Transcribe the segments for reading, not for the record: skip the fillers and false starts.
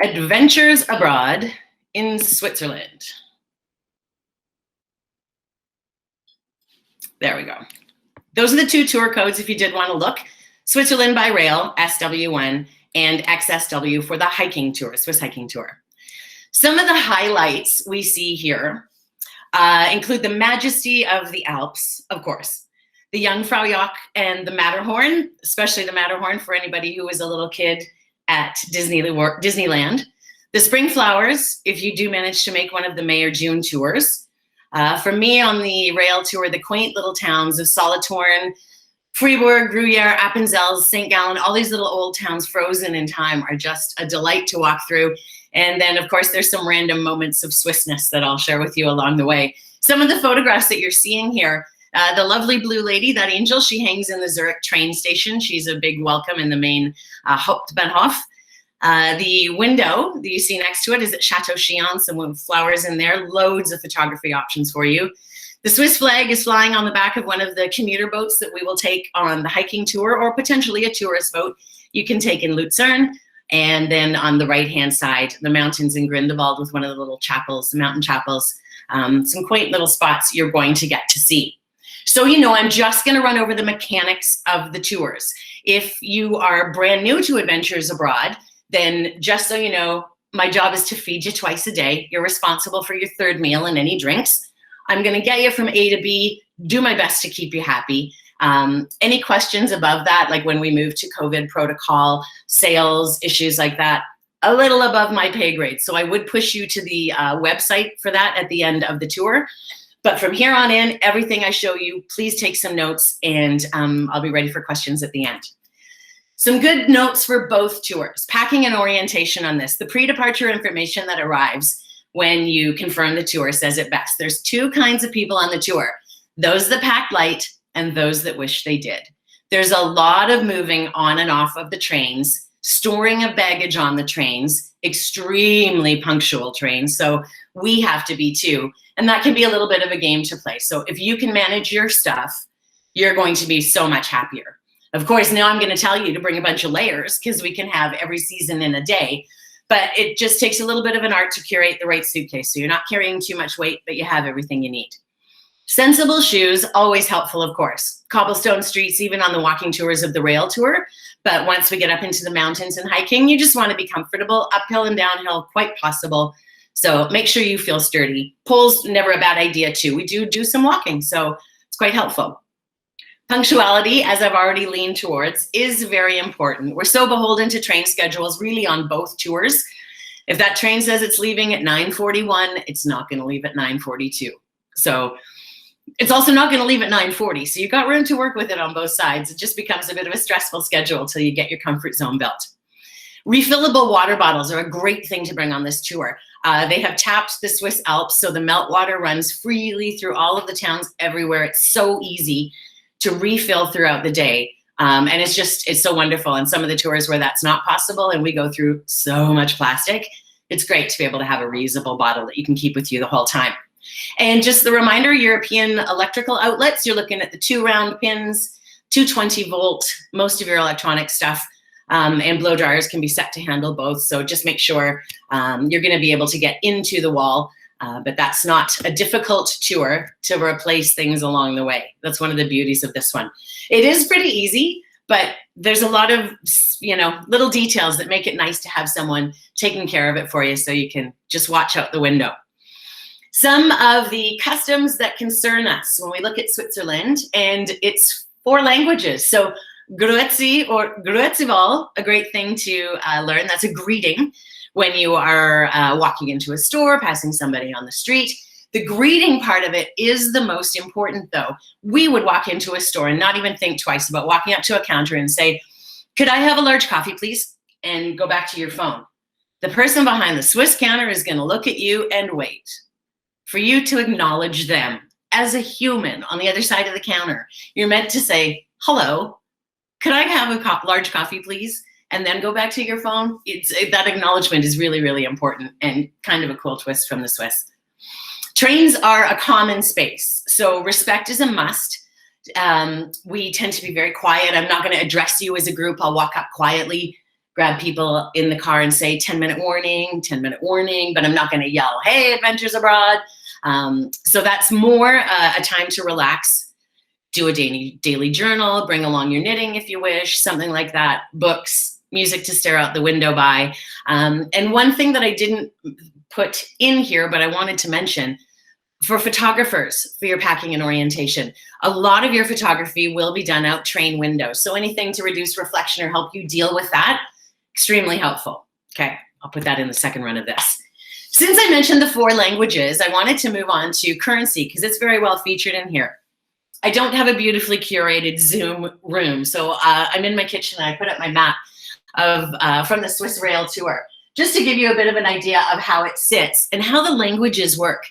Adventures abroad in Switzerland. There we go. Those are the two tour codes if you did want to look. Switzerland by rail, SW1, and XSW for the hiking tour, Swiss hiking tour. Some of the highlights we see here include the majesty of the Alps, of course, the Jungfraujoch and the Matterhorn, especially the Matterhorn for anybody who was a little kid at Disneyland. The spring flowers, if you do manage to make one of the May or June tours. For me on the rail tour, the quaint little towns of Solothurn, Fribourg, Gruyeres, Appenzell, St Gallen, all these little old towns frozen in time are just a delight to walk through. And then, of course, there's some random moments of Swissness that I'll share with you along the way. Some of the photographs that you're seeing here, the lovely blue lady, that angel, she hangs in the Zurich train station. She's a big welcome in the main Hauptbahnhof. The window that you see next to it is at Chateau Chillon, some flowers in there, loads of photography options for you. The Swiss flag is flying on the back of one of the commuter boats that we will take on the hiking tour, or potentially a tourist boat you can take in Lucerne. And then on the right-hand side, the mountains in Grindelwald with one of the little chapels, the mountain chapels, some quaint little spots you're going to get to see. So, you know, I'm just going to run over the mechanics of the tours. If you are brand new to Adventures Abroad, then just so you know, my job is to feed you twice a day. You're responsible for your third meal and any drinks. I'm going to get you from A to B, do my best to keep you happy. Any questions above that, like when we move to COVID protocol, sales, issues like that, a little above my pay grade. So I would push you to the website for that at the end of the tour. But from here on in, everything I show you, please take some notes, and I'll be ready for questions at the end. Some good notes for both tours. Packing and orientation on this. The pre-departure information that arrives when you confirm the tour says it best. There's two kinds of people on the tour. Those that pack light and those that wish they did. There's a lot of moving on and off of the trains, storing of baggage on the trains, extremely punctual trains, so we have to be too. And that can be a little bit of a game to play. So if you can manage your stuff, you're going to be so much happier. Of course, now I'm going to tell you to bring a bunch of layers because we can have every season in a day. But it just takes a little bit of an art to curate the right suitcase. So you're not carrying too much weight, but you have everything you need. Sensible shoes, always helpful, of course. Cobblestone streets, even on the walking tours of the rail tour. But once we get up into the mountains and hiking, you just want to be comfortable. Uphill and downhill, quite possible. So make sure you feel sturdy. Poles, never a bad idea too. We do some walking, so it's quite helpful. Punctuality, as I've already leaned towards, is very important. We're so beholden to train schedules really on both tours. If that train says it's leaving at 9:41, it's not going to leave at 9:42. So it's also not going to leave at 9:40. So you've got room to work with it on both sides. It just becomes a bit of a stressful schedule till you get your comfort zone built. Refillable water bottles are a great thing to bring on this tour. They have tapped the Swiss Alps, so the meltwater runs freely through all of the towns everywhere. It's so easy to refill throughout the day. And it's so wonderful. And some of the tours where that's not possible and we go through so much plastic, it's great to be able to have a reusable bottle that you can keep with you the whole time. And just the reminder, European electrical outlets, you're looking at the 2 round pins, 220 volt, most of your electronic stuff, and blow dryers can be set to handle both. So just make sure you're gonna be able to get into the wall. But that's not a difficult tour to replace things along the way. That's one of the beauties of this one. It is pretty easy, but there's a lot of, you know, little details that make it nice to have someone taking care of it for you so you can just watch out the window. Some of the customs that concern us when we look at Switzerland, and it's 4 languages. So Grüezi or Grüezival, a great thing to learn. That's a greeting when you are walking into a store, passing somebody on the street. The greeting part of it is the most important though. We would walk into a store and not even think twice about walking up to a counter and say, "Could I have a large coffee, please?" and go back to your phone. The person behind the Swiss counter is gonna look at you and wait for you to acknowledge them as a human on the other side of the counter. You're meant to say, "Hello, could I have a large coffee, please?" and then go back to your phone. That acknowledgement is really, really important and kind of a cool twist from the Swiss. Trains are a common space, so respect is a must. We tend to be very quiet. I'm not going to address you as a group. I'll walk up quietly. grab people in the car and say 10-minute warning, 10-minute warning, but I'm not going to yell, hey, adventures abroad. So that's more a time to relax, do a daily journal, bring along your knitting if you wish, something like that, books, music to stare out the window by. And one thing that I didn't put in here, but I wanted to mention, for photographers, for your packing and orientation, a lot of your photography will be done out train windows. So anything to reduce reflection or help you deal with that, extremely helpful. Okay, I'll put that in the second run of this. Since I mentioned the 4 languages, I wanted to move on to currency because it's very well featured in here. I don't have a beautifully curated Zoom room, so I'm in my kitchen and I put up my map of from the Swiss Rail Tour, just to give you a bit of an idea of how it sits and how the languages work.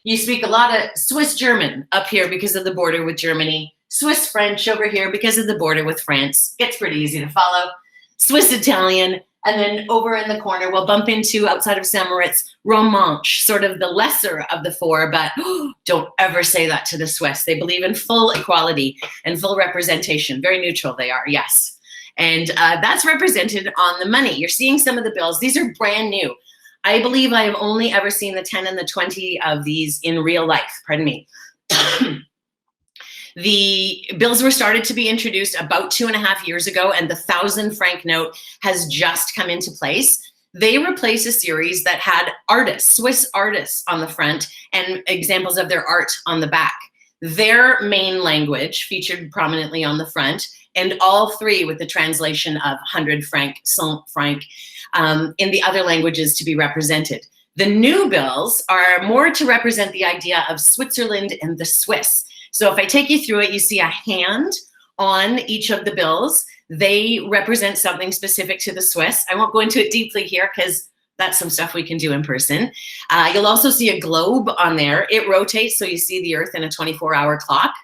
You speak a lot of Swiss German up here because of the border with Germany, Swiss French over here because of the border with France. Gets pretty easy to follow. Swiss Italian, and then over in the corner, we'll bump into, outside of St Moritz, Romanche, sort of the lesser of the 4, but don't ever say that to the Swiss. They believe in full equality and full representation. Very neutral they are, yes. And that's represented on the money. You're seeing some of the bills. These are brand new. I believe I have only ever seen the 10 and the 20 of these in real life, pardon me. The bills were started to be introduced about 2.5 years ago, and the 1,000-franc note has just come into place. They replace a series that had artists, Swiss artists on the front and examples of their art on the back. Their main language featured prominently on the front, and all 3 with the translation of 100 franc, 100 franc, in the other languages to be represented. The new bills are more to represent the idea of Switzerland and the Swiss. So if I take you through it, you see a hand on each of the bills. They represent something specific to the Swiss. I won't go into it deeply here because that's some stuff we can do in person. You'll also see a globe on there. It rotates, so you see the Earth in a 24-hour clock.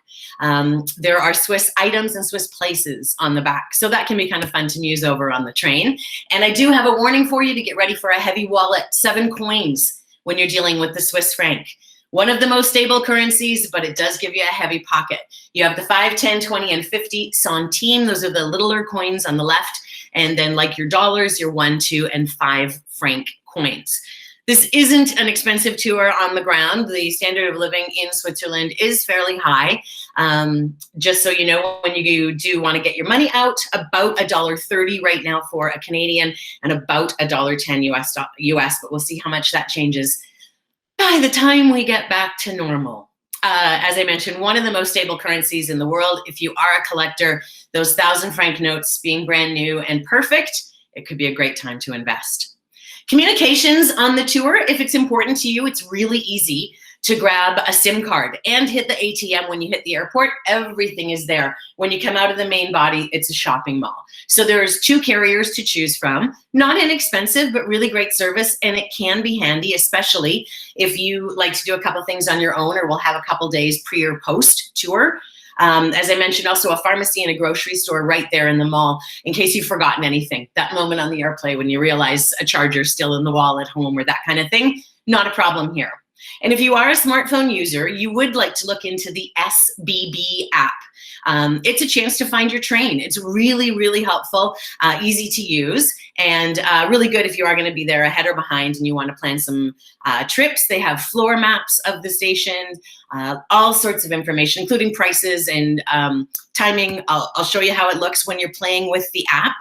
There are Swiss items and Swiss places on the back. So that can be kind of fun to muse over on the train. And I do have a warning for you to get ready for a heavy wallet, 7 coins when you're dealing with the Swiss franc. One of the most stable currencies, but it does give you a heavy pocket. You have the 5, 10, 20, and 50 centimes. Those are the littler coins on the left. And then like your dollars, your 1, 2, and 5 franc coins. This isn't an expensive tour on the ground. The standard of living in Switzerland is fairly high. Just so you know, when you do want to get your money out, about $1.30 right now for a Canadian and about $1.10 US, but we'll see how much that changes by the time we get back to normal. As I mentioned, one of the most stable currencies in the world. If you are a collector, those 1,000-franc notes being brand new and perfect, it could be a great time to invest. Communications on the tour, if it's important to you, it's really easy to grab a SIM card and hit the ATM when you hit the airport. Everything is there. When you come out of the main body, it's a shopping mall. So there's 2 carriers to choose from. Not inexpensive, but really great service, and it can be handy, especially if you like to do a couple things on your own or will have a couple days pre or post tour. As I mentioned, also a pharmacy and a grocery store right there in the mall in case you've forgotten anything. That moment on the airplane when you realize a charger's still in the wall at home or that kind of thing, not a problem here. And if you are a smartphone user, you would like to look into the SBB app. It's a chance to find your train. It's really, really helpful, easy to use, and really good if you are going to be there ahead or behind and you want to plan some trips. They have floor maps of the station, all sorts of information, including prices and timing. I'll show you how it looks when you're playing with the app.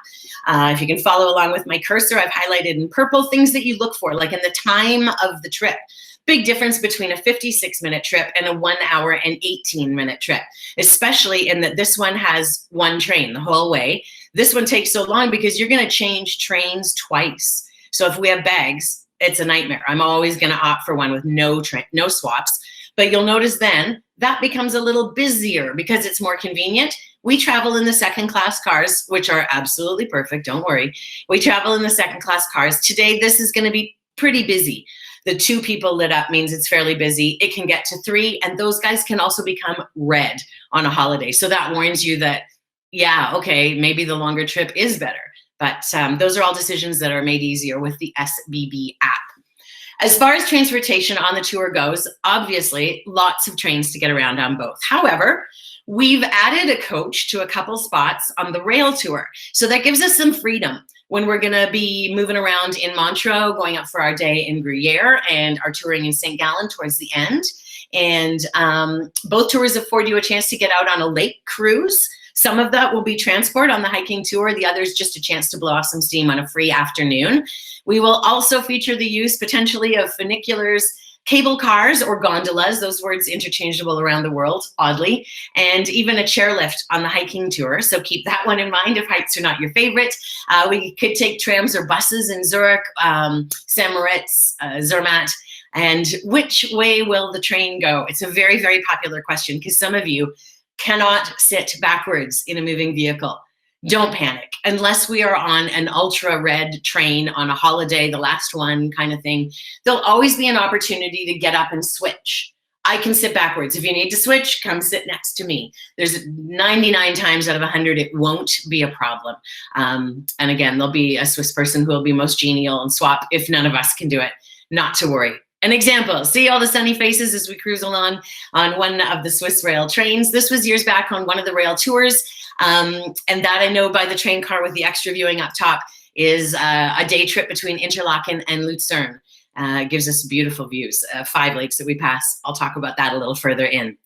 If you can follow along with my cursor, I've highlighted in purple things that you look for, like in the time of the trip. Big difference between a 56-minute trip and a 1 hour and 18-minute trip, especially in that this one has 1 train the whole way. This one takes so long because you're going to change trains twice. So if we have bags, it's a nightmare. I'm always going to opt for one with no swaps. But you'll notice then that becomes a little busier because it's more convenient. We travel in the second-class cars, which are absolutely perfect. Don't worry. We travel in the second-class cars. Today, this is going to be pretty busy. The 2 people lit up means it's fairly busy. It can get to 3, and those guys can also become red on a holiday. So that warns you that, yeah, okay, maybe the longer trip is better. But those are all decisions that are made easier with the SBB app. As far as transportation on the tour goes, obviously, lots of trains to get around on both. However, We've added a coach to a couple spots on the rail tour. So that gives us some freedom when we're going to be moving around in Montreux, going up for our day in Gruyeres, and our touring in St Gallen towards the end. And both tours afford you a chance to get out on a lake cruise. Some of that will be transport on the hiking tour. The others just a chance to blow off some steam on a free afternoon. We will also feature the use potentially of funiculars, cable cars, or gondolas, those words interchangeable around the world, oddly, and even a chairlift on the hiking tour. So keep that one in mind if heights are not your favorite. We could take trams or buses in Zurich, St Moritz, Zermatt. And which way will the train go? It's a very, very popular question because some of you cannot sit backwards in a moving vehicle. Don't panic. Unless we are on an ultra red train on a holiday, the last one kind of thing, there'll always be an opportunity to get up and switch. I can sit backwards. If you need to switch, come sit next to me. There's 99 times out of 100, it won't be a problem. And again, there'll be a Swiss person who will be most genial and swap if none of us can do it. Not to worry. An example, see all the sunny faces as we cruise along on one of the Swiss rail trains. This was years back on one of the rail tours. And that I know by the train car with the extra viewing up top is a day trip between Interlaken and Lucerne. Gives us beautiful views, 5 lakes that we pass. I'll talk about that a little further in.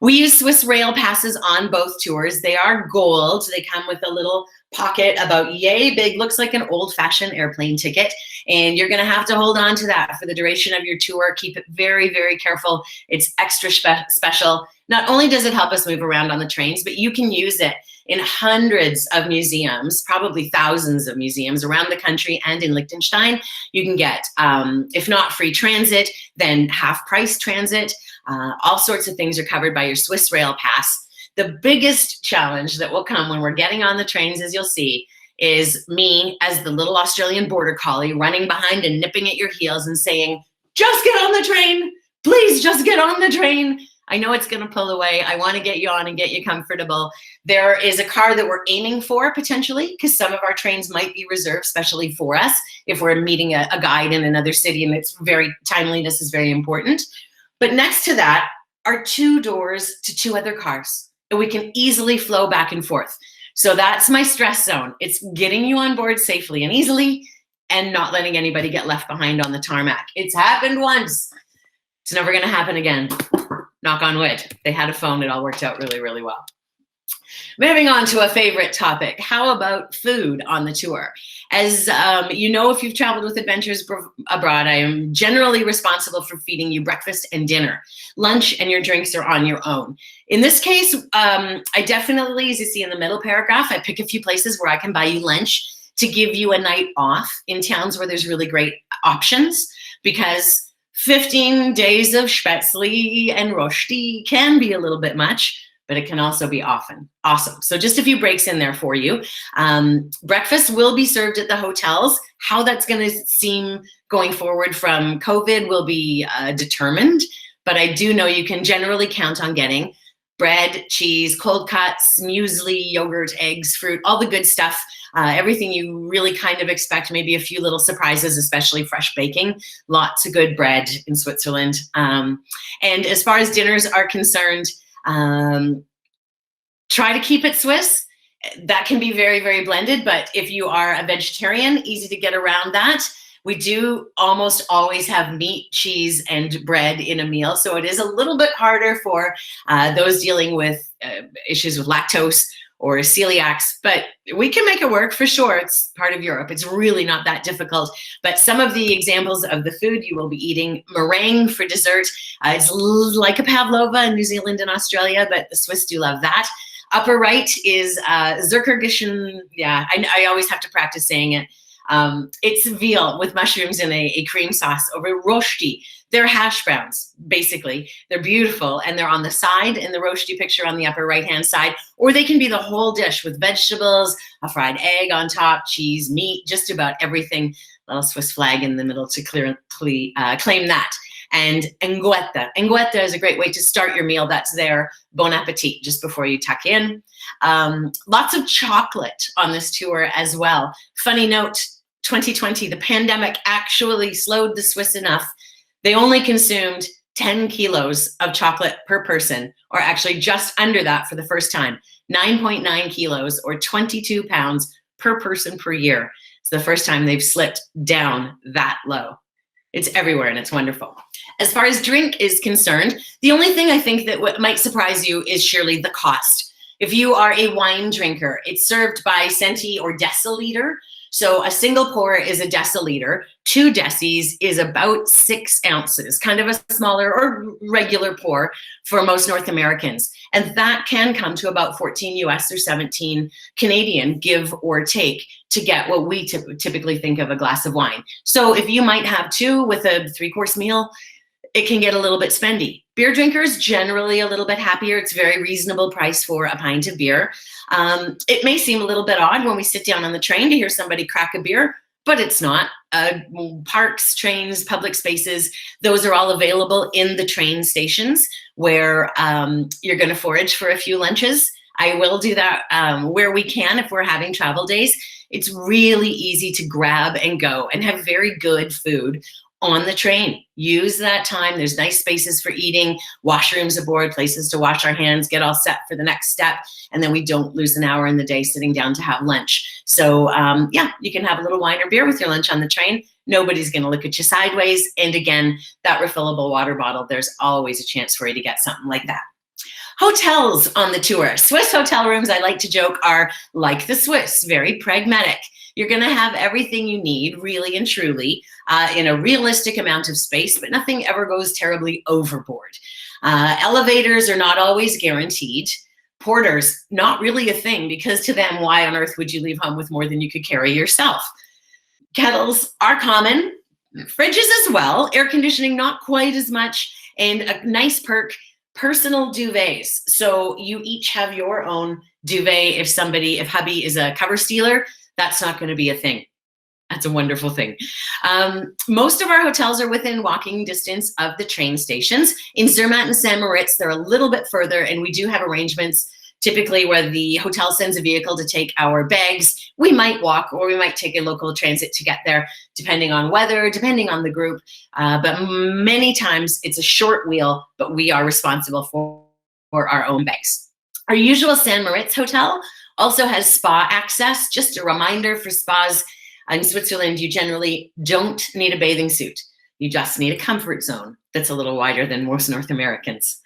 We use Swiss rail passes on both tours. They are gold. They come with a little pocket about yay big, looks like an old-fashioned airplane ticket. And you're going to have to hold on to that for the duration of your tour. Keep it very, very careful. It's extra special. Not only does it help us move around on the trains, but you can use it in hundreds of museums, probably thousands of museums around the country and in Liechtenstein. You can get, if not free transit, then half-price transit. All sorts of things are covered by your Swiss rail pass. The biggest challenge that will come when we're getting on the trains, as you'll see, is me as the little Australian border collie running behind and nipping at your heels and saying, just get on the train, please just get on the train. I know it's going to pull away. I want to get you on and get you comfortable. There is a car that we're aiming for potentially because some of our trains might be reserved specially for us if we're meeting a guide in another city, and it's very, timeliness is very important. But next to that are 2 doors to 2 other cars, and we can easily flow back and forth. So that's my stress zone. It's getting you on board safely and easily and not letting anybody get left behind on the tarmac. It's happened once. It's never going to happen again. Knock on wood. They had a phone. It all worked out really, really well. Moving on to a favorite topic. How about food on the tour? As you know, if you've traveled with Adventures Abroad, I am generally responsible for feeding you breakfast and dinner. Lunch and your drinks are on your own. In this case, I definitely, as you see in the middle paragraph, I pick a few places where I can buy you lunch to give you a night off in towns where there's really great options, because 15 days of spätzle and rosti can be a little bit much, but it can also be awesome. So just a few breaks in there for you. Breakfast will be served at the hotels. How that's going to seem going forward from COVID will be determined, but I do know you can generally count on getting bread, cheese, cold cuts, muesli, yogurt, eggs, fruit, all the good stuff. Everything you really kind of expect, maybe a few little surprises, especially fresh baking. Lots of good bread in Switzerland. And as far as dinners are concerned, try to keep it Swiss. That can be very, very blended, but if you are a vegetarian, easy to get around that. We do almost always have meat, cheese, and bread in a meal, so it is a little bit harder for those dealing with issues with lactose or celiacs, but we can make it work for sure. It's part of Europe. It's really not that difficult. But some of the examples of the food you will be eating: meringue for dessert. It's like a pavlova in New Zealand and Australia, but the Swiss do love that. Upper right is Zurcherischen. Yeah, I always have to practice saying it. It's veal with mushrooms in a cream sauce over rosti. They're hash browns, basically. They're beautiful, and they're on the side in the rosti picture on the upper right-hand side, or they can be the whole dish with vegetables, a fried egg on top, cheese, meat, just about everything. Little Swiss flag in the middle to claim that. And nguetta. Nguetta is a great way to start your meal. That's their bon appetit just before you tuck in. Lots of chocolate on this tour as well. Funny note, 2020, the pandemic actually slowed the Swiss enough. They only consumed 10 kilos of chocolate per person, or actually just under that for the first time. 9.9 kilos or 22 pounds per person per year. It's the first time they've slipped down that low. It's everywhere and it's wonderful. As far as drink is concerned, the only thing I think that might surprise you is surely the cost. If you are a wine drinker, it's served by centi or deciliter. So a single pour is a deciliter. 2 decis is about 6 ounces, kind of a smaller or regular pour for most North Americans. And that can come to about 14 US or 17 Canadian, give or take, to get what we typically think of a glass of wine. So if you might have 2 with a 3-course meal, it can get a little bit spendy. Beer drinkers, generally a little bit happier. It's a very reasonable price for a pint of beer. It may seem a little bit odd when we sit down on the train to hear somebody crack a beer, but it's not. Parks, trains, public spaces, those are all available in the train stations where you're going to forage for a few lunches. I will do that where we can if we're having travel days. It's really easy to grab and go and have very good food on the train. Use that time. There's nice spaces for eating, washrooms aboard, places to wash our hands, get all set for the next step, and then we don't lose an hour in the day sitting down to have lunch. So yeah, you can have a little wine or beer with your lunch on the train. Nobody's going to look at you sideways. And again, that refillable water bottle, there's always a chance for you to get something like that. Hotels on the tour. Swiss hotel rooms, I like to joke, are like the Swiss, very pragmatic. You're going to have everything you need, really and truly, in a realistic amount of space, but nothing ever goes terribly overboard. Elevators are not always guaranteed. Porters, not really a thing, because to them, why on earth would you leave home with more than you could carry yourself? Kettles are common, fridges as well, air conditioning not quite as much, and a nice perk, personal duvets. So you each have your own duvet. If hubby is a cover stealer, that's not going to be a thing. That's a wonderful thing. Most of our hotels are within walking distance of the train stations. In Zermatt and St Moritz, they're a little bit further, and we do have arrangements typically where the hotel sends a vehicle to take our bags. We might walk or we might take a local transit to get there, depending on weather, depending on the group. But many times it's a short wheel, but we are responsible for our own bags. Our usual St Moritz hotel also has spa access. Just a reminder for spas in Switzerland, you generally don't need a bathing suit. You just need a comfort zone that's a little wider than most North Americans.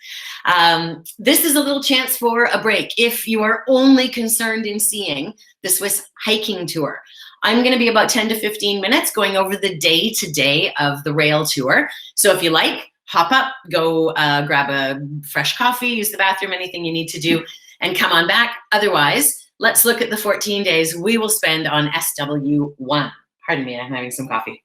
This is a little chance for a break if you are only concerned in seeing the Swiss hiking tour. I'm going to be about 10 to 15 minutes going over the day-to-day of the rail tour. So if you like, hop up, go grab a fresh coffee, use the bathroom, anything you need to do, and come on back. Otherwise, let's look at the 14 days we will spend on SW1. Pardon me, I'm having some coffee.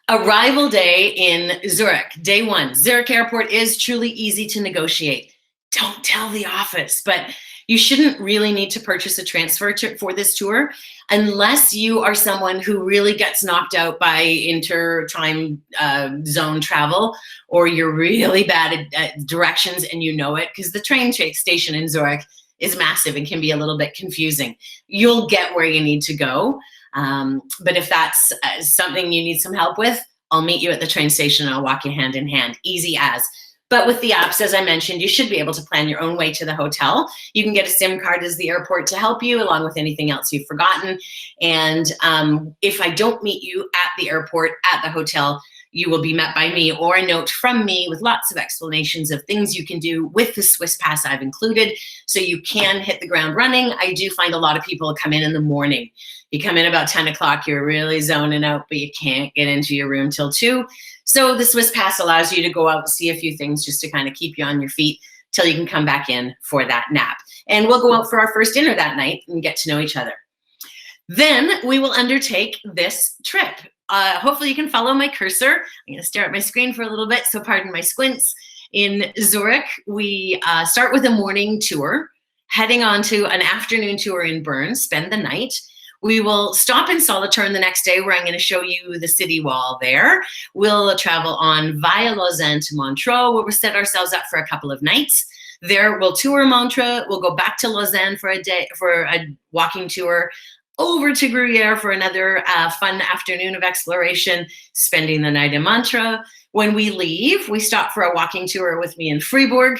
Arrival day in Zurich, day 1. Zurich Airport is truly easy to negotiate. Don't tell the office, but you shouldn't really need to purchase a transfer for this tour unless you are someone who really gets knocked out by inter-time zone travel, or you're really bad at directions and you know it, because the train station in Zurich is massive and can be a little bit confusing. You'll get where you need to go. But if that's something you need some help with, I'll meet you at the train station and I'll walk you hand in hand, easy as. But with the apps, as I mentioned, you should be able to plan your own way to the hotel. You can get a SIM card as the airport to help you, along with anything else you've forgotten. And if I don't meet you at the airport, at the hotel, you will be met by me or a note from me with lots of explanations of things you can do with the Swiss Pass I've included, so you can hit the ground running. I do find a lot of people come in the morning. You come in about 10 o'clock, you're really zoning out, but you can't get into your room till 2. So the Swiss Pass allows you to go out and see a few things just to kind of keep you on your feet till you can come back in for that nap. And we'll go out for our first dinner that night and get to know each other. Then we will undertake this trip. Hopefully you can follow my cursor. I'm going to stare at my screen for a little bit, so pardon my squints. In Zurich, we start with a morning tour, heading on to an afternoon tour in Bern, spend the night. We will stop in Solothurn the next day, where I'm going to show you the city wall there. We'll travel on via Lausanne to Montreux, where we'll set ourselves up for a couple of nights. There we'll tour Montreux. We'll go back to Lausanne for a day, for a walking tour over to Gruyere for another fun afternoon of exploration, spending the night in Montreux. When we leave, we stop for a walking tour with me in Fribourg,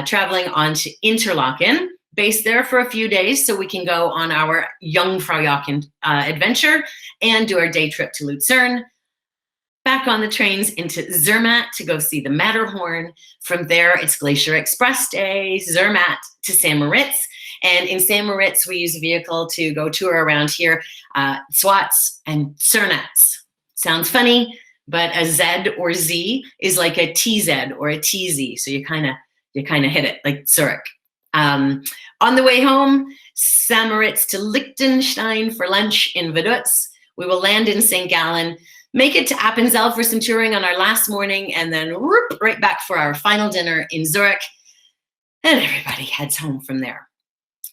traveling on to Interlaken, based there for a few days so we can go on our Jungfraujoch Adventure and do our day trip to Lucerne. Back on the trains into Zermatt to go see the Matterhorn. From there, it's Glacier Express Day, Zermatt to St Moritz. And in St Moritz, we use a vehicle to go tour around here, Zuoz and Zernez. Sounds funny, but a Z or Z is like a TZ or a TZ. So you kind of hit it like Zurich. On the way home, St Moritz to Liechtenstein for lunch in Vaduz. We will land in St Gallen, make it to Appenzell for some touring on our last morning, and then whoop, right back for our final dinner in Zurich. And everybody heads home from there.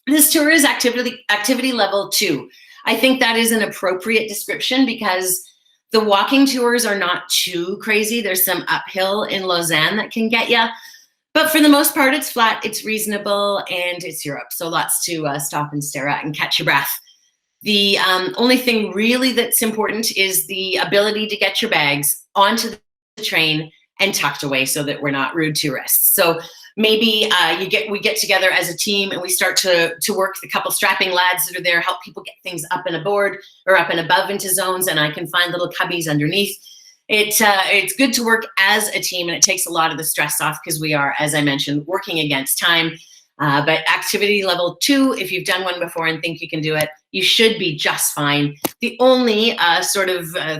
This tour is activity level 2. I think that is an appropriate description because the walking tours are not too crazy. There's some uphill in Lausanne that can get you. But for the most part, it's flat, it's reasonable, and it's Europe. So lots to stop and stare at and catch your breath. The only thing really that's important is the ability to get your bags onto the train and tucked away so that we're not rude tourists. So maybe we get together as a team and we start to work the couple strapping lads that are there, help people get things up and aboard or up and above into zones, and I can find little cubbies underneath. It's good to work as a team, and it takes a lot of the stress off because we are, as I mentioned, working against time. But activity level 2, if you've done one before and think you can do it, you should be just fine. The only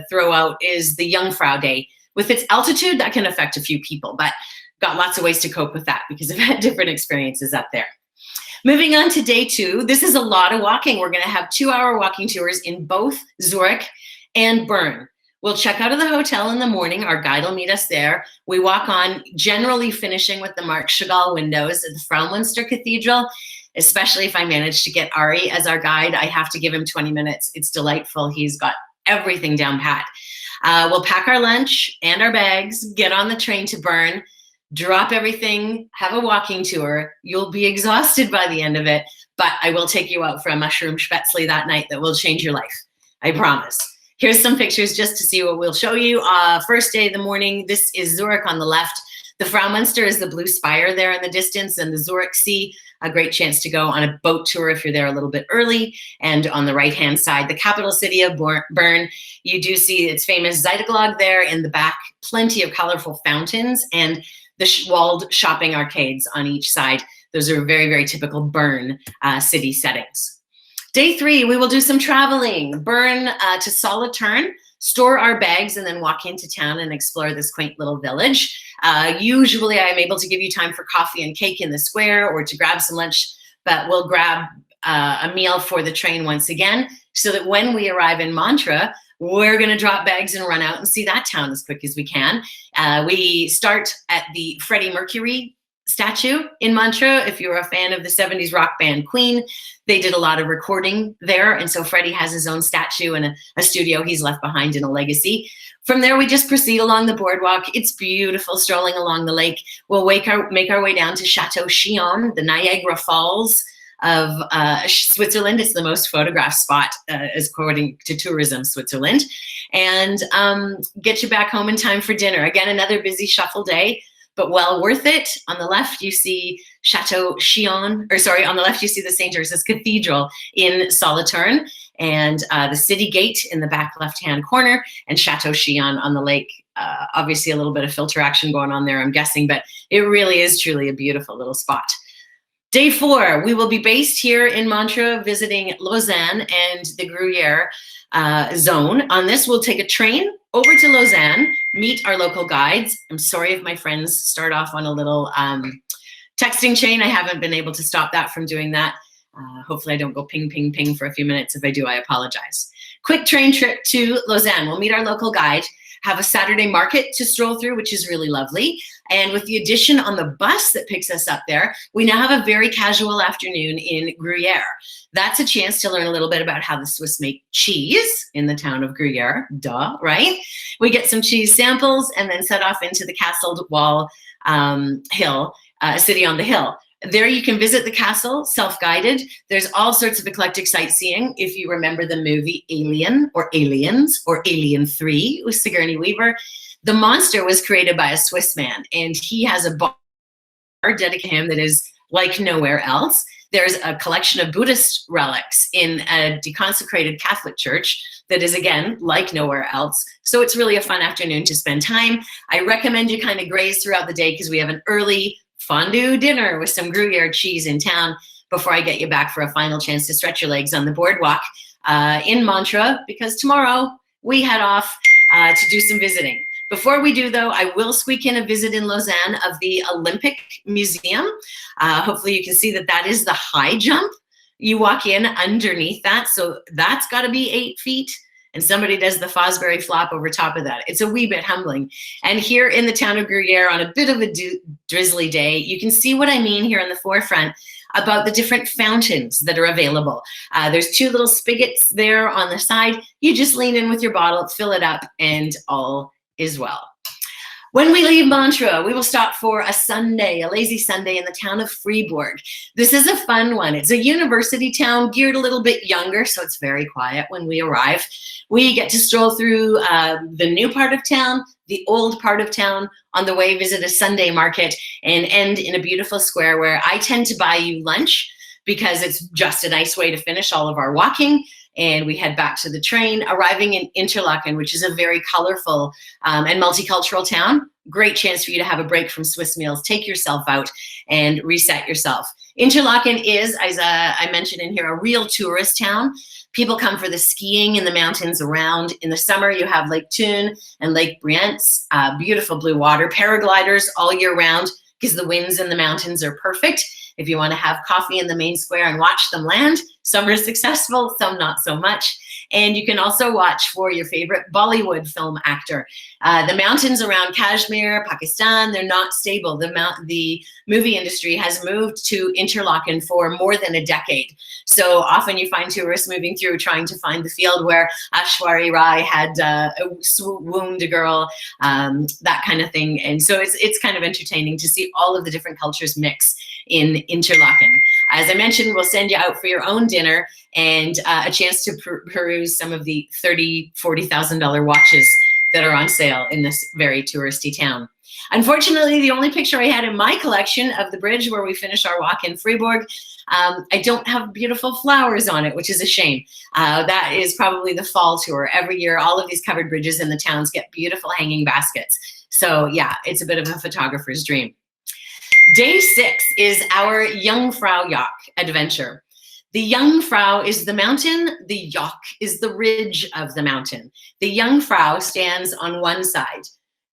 throw out is the Jungfrau Day. With its altitude, that can affect a few people, but got lots of ways to cope with that because I've had different experiences up there. Moving on to day 2, this is a lot of walking. We're going to have 2-hour walking tours in both Zurich and Bern. We'll check out of the hotel in the morning. Our guide will meet us there. We walk on, generally finishing with the Marc Chagall windows at the Fraumünster Cathedral, especially if I manage to get Ari as our guide. I have to give him 20 minutes. It's delightful. He's got everything down pat. We'll pack our lunch and our bags, get on the train to Bern, drop everything, have a walking tour. You'll be exhausted by the end of it, but I will take you out for a mushroom spätzle that night that will change your life. I promise. Here's some pictures just to see what we'll show you. First day of the morning, this is Zurich on the left. The Fraumünster is the blue spire there in the distance, and the Zurich Sea, a great chance to go on a boat tour if you're there a little bit early. And on the right-hand side, the capital city of Bern, you do see its famous Scheidegg there in the back, plenty of colorful fountains, and the walled shopping arcades on each side. Those are very, very typical Bern city settings. Day 3, we will do some traveling. Bern to Solothurn, store our bags, and then walk into town and explore this quaint little village. Usually I'm able to give you time for coffee and cake in the square or to grab some lunch, but we'll grab a meal for the train once again so that when we arrive in Montreux, we're going to drop bags and run out and see that town as quick as we can. We start at the Freddie Mercury statue in Montreux. If you're a fan of the 70s rock band Queen, they did a lot of recording there. And so Freddie has his own statue and a studio he's left behind in a legacy. From there, we just proceed along the boardwalk. It's beautiful strolling along the lake. We'll make our way down to Chateau Chillon, the Niagara Falls of Switzerland. It's the most photographed spot according to Tourism Switzerland. And get you back home in time for dinner. Again, another busy shuffle day, but well worth it. On the left, you see Chateau Chillon, on the left, you see the St. Ursula's Cathedral in Solothurn, and the city gate in the back left-hand corner, and Chateau Chillon on the lake. Obviously, a little bit of filter action going on there, I'm guessing, but it really is truly a beautiful little spot. Day 4, we will be based here in Montreux, visiting Lausanne and the Gruyere zone. On this, we'll take a train over to Lausanne, meet our local guides. I'm sorry if my friends start off on a little texting chain. I haven't been able to stop that from doing that. Hopefully I don't go ping, ping, ping for a few minutes. If I do, I apologize. Quick train trip to Lausanne. We'll meet our local guide, have a Saturday market to stroll through, which is really lovely. And with the addition on the bus that picks us up there, we now have a very casual afternoon in Gruyere. That's a chance to learn a little bit about how the Swiss make cheese in the town of Gruyere, duh, right? We get some cheese samples and then set off into the castled wall hill, city on the hill. There you can visit the castle, self-guided. There's all sorts of eclectic sightseeing. If you remember the movie Alien or Aliens or Alien 3 with Sigourney Weaver, the monster was created by a Swiss man, and he has a bar dedicated to him that is like nowhere else. There's a collection of Buddhist relics in a deconsecrated Catholic church that is, again, like nowhere else. So it's really a fun afternoon to spend time. I recommend you kind of graze throughout the day because we have an early fondue dinner with some Gruyere cheese in town before I get you back for a final chance to stretch your legs on the boardwalk in Montreux, because tomorrow we head off to do some visiting. Before we do, though, I will squeak in a visit in Lausanne of the Olympic Museum. Hopefully you can see that that is the high jump. You walk in underneath that, so that's got to be 8 feet, and somebody does the Fosbury flop over top of that. It's a wee bit humbling. And here in the town of Gruyere, on a bit of a drizzly day, you can see what I mean here in the forefront about the different fountains that are available. There's 2 little spigots there on the side. You just lean in with your bottle, fill it up, and all is well. When we leave Montreux, we will stop for a Sunday, a lazy Sunday in the town of Fribourg. This is a fun one. It's a university town geared a little bit younger, so it's very quiet when we arrive. We get to stroll through the new part of town, the old part of town, on the way visit a Sunday market, and end in a beautiful square where I tend to buy you lunch because it's just a nice way to finish all of our walking. And we head back to the train, arriving in Interlaken, which is a very colorful and multicultural town. Great chance for you to have a break from Swiss meals, take yourself out and reset yourself. Interlaken is, as I mentioned in here, a real tourist town. People come for the skiing in the mountains around. In the summer, you have Lake Thun and Lake Brienz, beautiful blue water, paragliders all year round because the winds in the mountains are perfect. If you want to have coffee in the main square and watch them land, some are successful, some not so much. And you can also watch for your favorite Bollywood film actor. The mountains around Kashmir, Pakistan, they're not stable. The movie industry has moved to Interlaken for more than a decade. So often you find tourists moving through trying to find the field where Aishwarya Rai had wounded a girl, that kind of thing. And so it's kind of entertaining to see all of the different cultures mix in Interlaken. As I mentioned, we'll send you out for your own dinner and a chance to peruse some of the $30,000, $40,000 watches that are on sale in this very touristy town. Unfortunately, the only picture I had in my collection of the bridge where we finish our walk in Fribourg, I don't have beautiful flowers on it, which is a shame. That is probably the fall tour. Every year, all of these covered bridges in the towns get beautiful hanging baskets. So yeah, it's a bit of a photographer's dream. Day 6 is our Jungfraujoch Adventure. The Jungfrau is the mountain, the Joch is the ridge of the mountain. The Jungfrau stands on one side.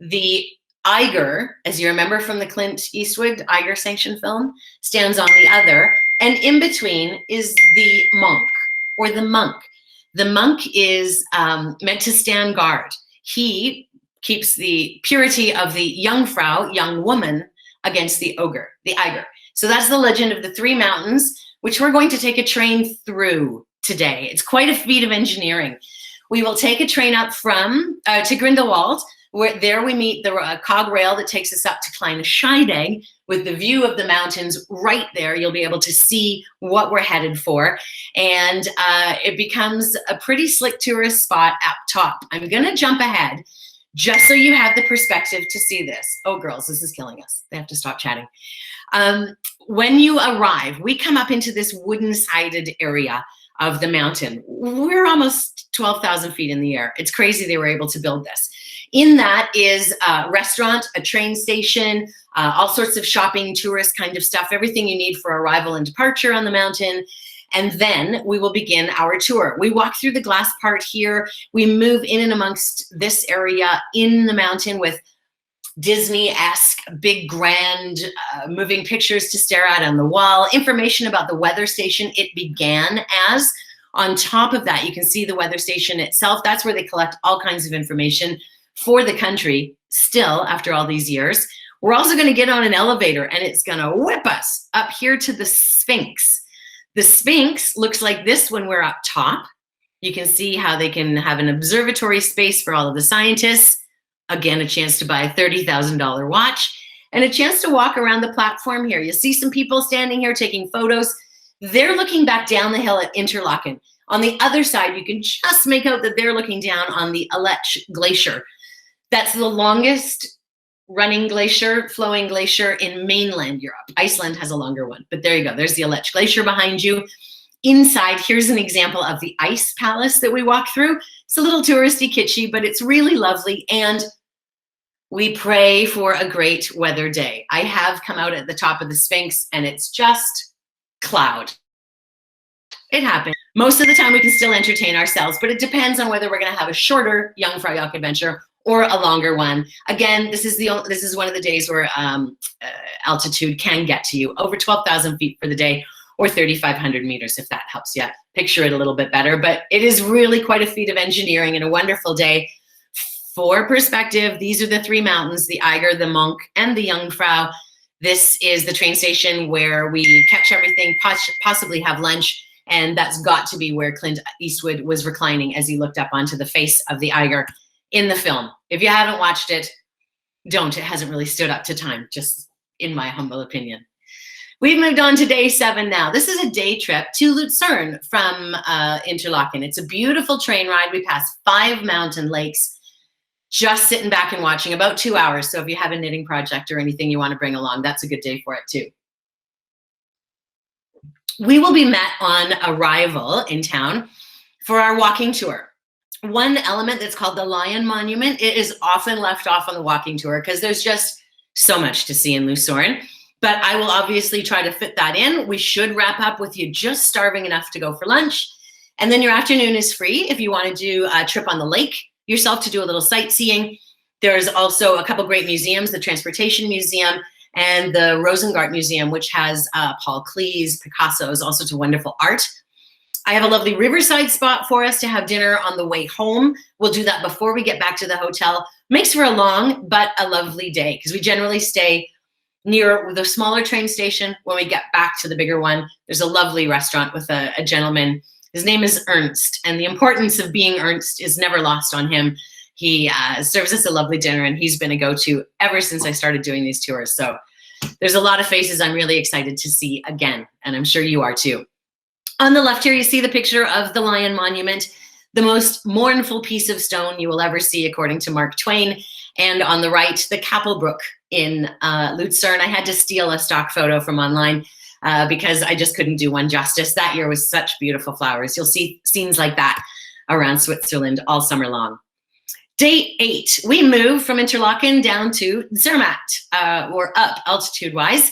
The Eiger, as you remember from the Clint Eastwood Eiger sanction film, stands on the other. And in between is the monk, or the monk. The monk is meant to stand guard. He keeps the purity of the Jungfrau, young woman, against the ogre, the Eiger. So that's the legend of the 3 mountains, which we're going to take a train through today. It's quite a feat of engineering. We will take a train up from to Grindelwald, where there we meet the cog rail that takes us up to Kleine Scheidegg with the view of the mountains right there. You'll be able to see what we're headed for. And it becomes a pretty slick tourist spot up top. I'm gonna jump ahead just so you have the perspective to see this. Oh, girls, this is killing us. They have to stop chatting. When you arrive, we come up into this wooden-sided area of the mountain. We're almost 12,000 feet in the air. It's crazy they were able to build this. In that is a restaurant, a train station, all sorts of shopping, tourist kind of stuff, everything you need for arrival and departure on the mountain. And then we will begin our tour. We walk through the glass part here. We move in and amongst this area in the mountain with Disney-esque, big, grand, moving pictures to stare at on the wall. Information about the weather station it began as. On top of that, you can see the weather station itself. That's where they collect all kinds of information for the country still after all these years. We're also going to get on an elevator and it's going to whip us up here to the Sphinx. The Sphinx looks like this when we're up top. You can see how they can have an observatory space for all of the scientists. Again, a chance to buy a $30,000 watch. and a chance to walk around the platform here. You see some people standing here taking photos. They're looking back down the hill at Interlaken. On the other side, you can just make out that they're looking down on the Aletsch Glacier. That's the longest running glacier, flowing glacier in mainland Europe. Iceland has a longer one, but there you go. There's the Aletsch Glacier behind you. Inside, here's an example of the ice palace that we walk through. It's a little touristy, kitschy, but it's really lovely. And we pray for a great weather day. I have come out at the top of the Sphinx and it's just cloud. It happens. Most of the time we can still entertain ourselves, but it depends on whether we're going to have a shorter Jungfraujoch adventure or a longer one. Again, this is one of the days where altitude can get to you, over 12,000 feet for the day, or 3,500 meters, if that helps you picture it a little bit better. But it is really quite a feat of engineering and a wonderful day. For perspective, these are the three mountains, the Eiger, the Monk, and the Jungfrau. This is the train station where we catch everything, possibly have lunch, and that's got to be where Clint Eastwood was reclining as he looked up onto the face of the Eiger in the film. If you haven't watched it, don't. It hasn't really stood up to time, just in my humble opinion. We've moved on to day 7 now. This is a day trip to Lucerne from Interlaken. It's a beautiful train ride. We pass 5 mountain lakes, just sitting back and watching, about 2 hours. So if you have a knitting project or anything you want to bring along, that's a good day for it too. We will be met on arrival in town for our walking tour. One element that's called the Lion Monument, it is often left off on the walking tour because there's just so much to see in Lucerne. But I will obviously try to fit that in. We should wrap up with you just starving enough to go for lunch. And then your afternoon is free if you want to do a trip on the lake yourself to do a little sightseeing. There's also a couple great museums, the Transportation Museum and the Rosengart Museum, which has Paul Klee's, Picasso's, all sorts of wonderful art. I have a lovely riverside spot for us to have dinner on the way home. We'll do that before we get back to the hotel. Makes for a long but a lovely day because we generally stay near the smaller train station. When we get back to the bigger one, there's a lovely restaurant with a gentleman. His name is Ernst, and the importance of being Ernst is never lost on him. He serves us a lovely dinner, and he's been a go-to ever since I started doing these tours. So there's a lot of faces I'm really excited to see again, and I'm sure you are too. On the left here, you see the picture of the Lion Monument, the most mournful piece of stone you will ever see, according to Mark Twain. And on the right, the Kapelbruck in Lucerne. I had to steal a stock photo from online because I just couldn't do one justice. That year was such beautiful flowers. You'll see scenes like that around Switzerland all summer long. Day 8, we move from Interlaken down to Zermatt, or up altitude-wise.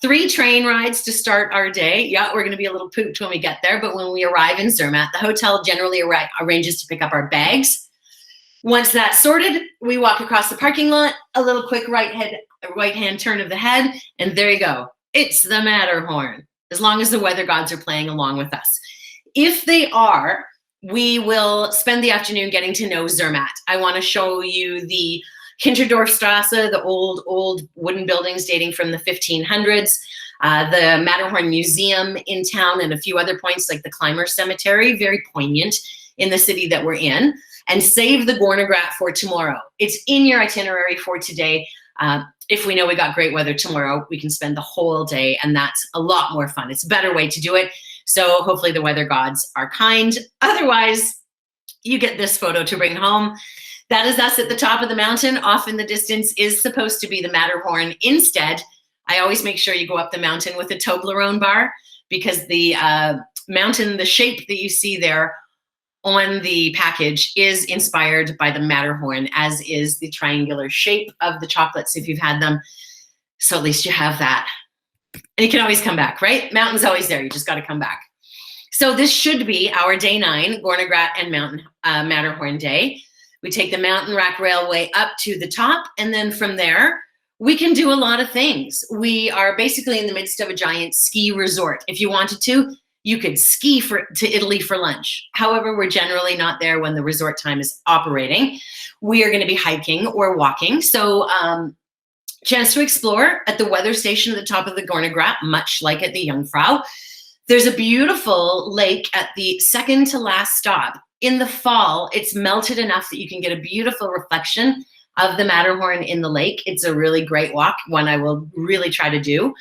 3 train rides to start our day. Yeah, we're going to be a little pooped when we get there, but when we arrive in Zermatt, the hotel generally arranges to pick up our bags. Once that's sorted, we walk across the parking lot, a little quick right-hand turn of the head, and there you go. It's the Matterhorn, as long as the weather gods are playing along with us. If they are, we will spend the afternoon getting to know Zermatt. I want to show you the Hinterdorfstrasse, the old wooden buildings dating from the 1500s, the Matterhorn Museum in town, and a few other points like the Climber Cemetery, very poignant in the city that we're in, and save the Gornergrat for tomorrow. It's in your itinerary for today. If we know we got great weather tomorrow, we can spend the whole day, and that's a lot more fun. It's a better way to do it. So hopefully the weather gods are kind. Otherwise, you get this photo to bring home. That is us at the top of the mountain. Off in the distance is supposed to be the Matterhorn. Instead, I always make sure you go up the mountain with a Toblerone bar because the mountain, the shape that you see there on the package is inspired by the Matterhorn, as is the triangular shape of the chocolates if you've had them. So at least you have that. And you can always come back, right? Mountain's always there. You just got to come back. So this should be our day 9, Gornergrat and Matterhorn day. We take the mountain rack railway up to the top, and then from there, we can do a lot of things. We are basically in the midst of a giant ski resort. If you wanted to, you could ski to Italy for lunch. However, we're generally not there when the resort time is operating. We are going to be hiking or walking. So chance to explore at the weather station at the top of the Gornergrat, much like at the Jungfrau. There's a beautiful lake at the second to last stop. In the fall, it's melted enough that you can get a beautiful reflection of the Matterhorn in the lake. It's a really great walk, one I will really try to do.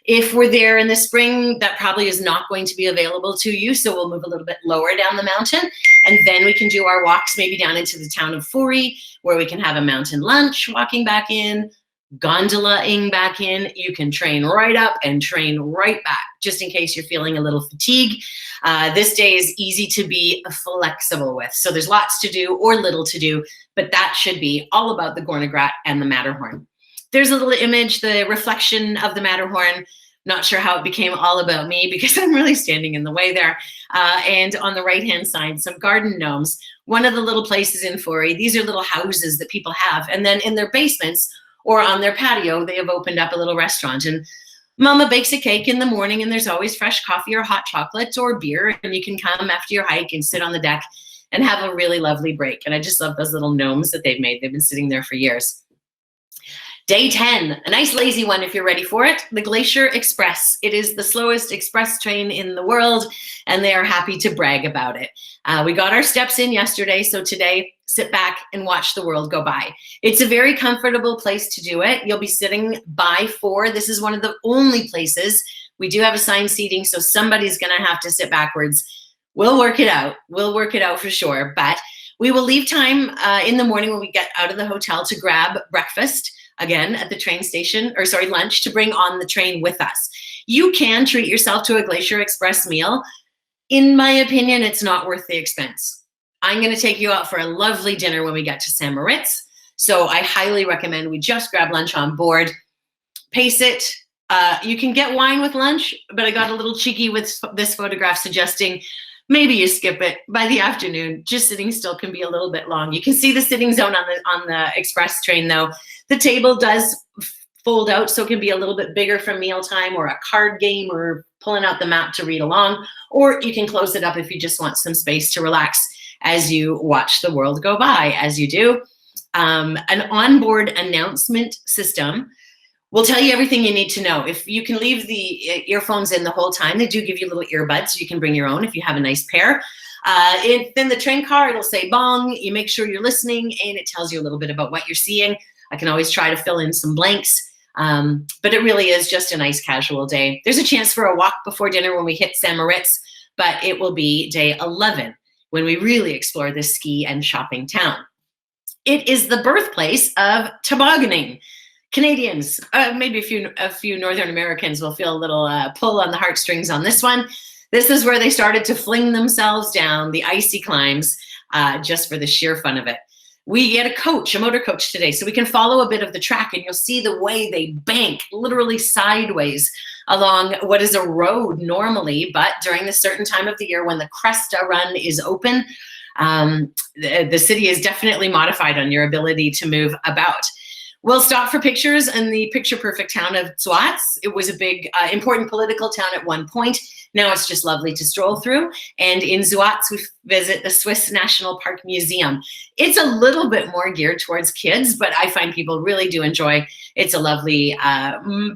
If we're there in the spring, that probably is not going to be available to you, so we'll move a little bit lower down the mountain, and then we can do our walks maybe down into the town of Furi, where we can have a mountain lunch, walking back in, gondola-ing back in. You can train right up and train right back, just in case you're feeling a little fatigue. This day is easy to be flexible with, so there's lots to do or little to do, but that should be all about the Gornergrat and the Matterhorn. There's a little image, the reflection of the Matterhorn. Not sure how it became all about me because I'm really standing in the way there. And on the right-hand side, some garden gnomes. One of the little places in Furi, these are little houses that people have. And then in their basements or on their patio, they have opened up a little restaurant. And Mama bakes a cake in the morning, and there's always fresh coffee or hot chocolate or beer. And you can come after your hike and sit on the deck and have a really lovely break. And I just love those little gnomes that they've made. They've been sitting there for years. Day 10, a nice lazy one if you're ready for it, the Glacier Express. It is the slowest express train in the world, and they are happy to brag about it. We got our steps in yesterday, so today, sit back and watch the world go by. It's a very comfortable place to do it. You'll be sitting by 4. This is one of the only places. We do have assigned seating, so somebody's gonna have to sit backwards. We'll work it out. We'll work it out for sure, but we will leave time in the morning when we get out of the hotel to grab breakfast, again, at the train station, or sorry, lunch, to bring on the train with us. You can treat yourself to a Glacier Express meal. In my opinion, it's not worth the expense. I'm gonna take you out for a lovely dinner when we get to St Moritz. So I highly recommend we just grab lunch on board, pace it. You can get wine with lunch, but I got a little cheeky with this photograph suggesting maybe you skip it. By the afternoon, just sitting still can be a little bit long. You can see the sitting zone on the express train though. The table does fold out, so it can be a little bit bigger for mealtime or a card game or pulling out the map to read along, or you can close it up if you just want some space to relax as you watch the world go by, as you do. An onboard announcement system will tell you everything you need to know. If you can leave the earphones in the whole time, they do give you little earbuds, so you can bring your own if you have a nice pair. In the train car, it'll say bong, you make sure you're listening, and it tells you a little bit about what you're seeing. I can always try to fill in some blanks, but it really is just a nice casual day. There's a chance for a walk before dinner when we hit St Moritz, but it will be day 11 when we really explore this ski and shopping town. It is the birthplace of tobogganing. Canadians, maybe a few Northern Americans will feel a little pull on the heartstrings on this one. This is where they started to fling themselves down the icy climbs just for the sheer fun of it. We get a motor coach today, so we can follow a bit of the track, and you'll see the way they bank literally sideways along what is a road normally, but during the certain time of the year when the Cresta run is open, the city is definitely modified on your ability to move about. We'll stop for pictures in the picture-perfect town of Zuoz. It was a big, important political town at one point. Now it's just lovely to stroll through. And in Zuoz, we visit the Swiss National Park Museum. It's a little bit more geared towards kids, but I find people really do enjoy. It's a lovely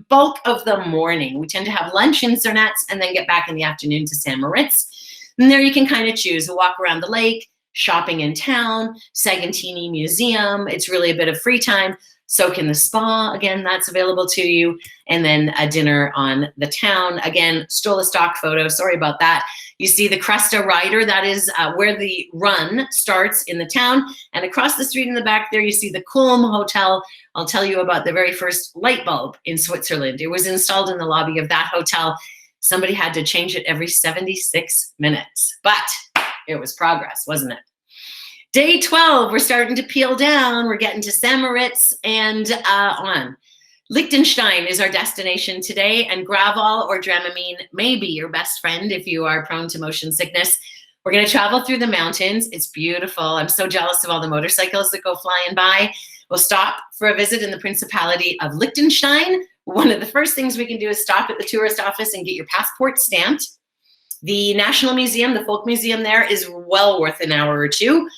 bulk of the morning. We tend to have lunch in Zernez and then get back in the afternoon to St Moritz. And there you can kind of choose a walk around the lake, shopping in town, Sagantini Museum. It's really a bit of free time. Soak in the spa, again, that's available to you. And then a dinner on the town. Again, stole a stock photo, sorry about that. You see the Cresta Rider, that is where the run starts in the town. And across the street in the back there, you see the Kulm Hotel. I'll tell you about the very first light bulb in Switzerland. It was installed in the lobby of that hotel. Somebody had to change it every 76 minutes, but it was progress, wasn't it? Day 12, we're starting to peel down. We're getting to St Moritz and on. Liechtenstein is our destination today, and Gravel or Dramamine may be your best friend if you are prone to motion sickness. We're gonna travel through the mountains. It's beautiful. I'm so jealous of all the motorcycles that go flying by. We'll stop for a visit in the Principality of Liechtenstein. One of the first things we can do is stop at the tourist office and get your passport stamped. The National Museum, the Folk Museum there, is well worth an hour or two.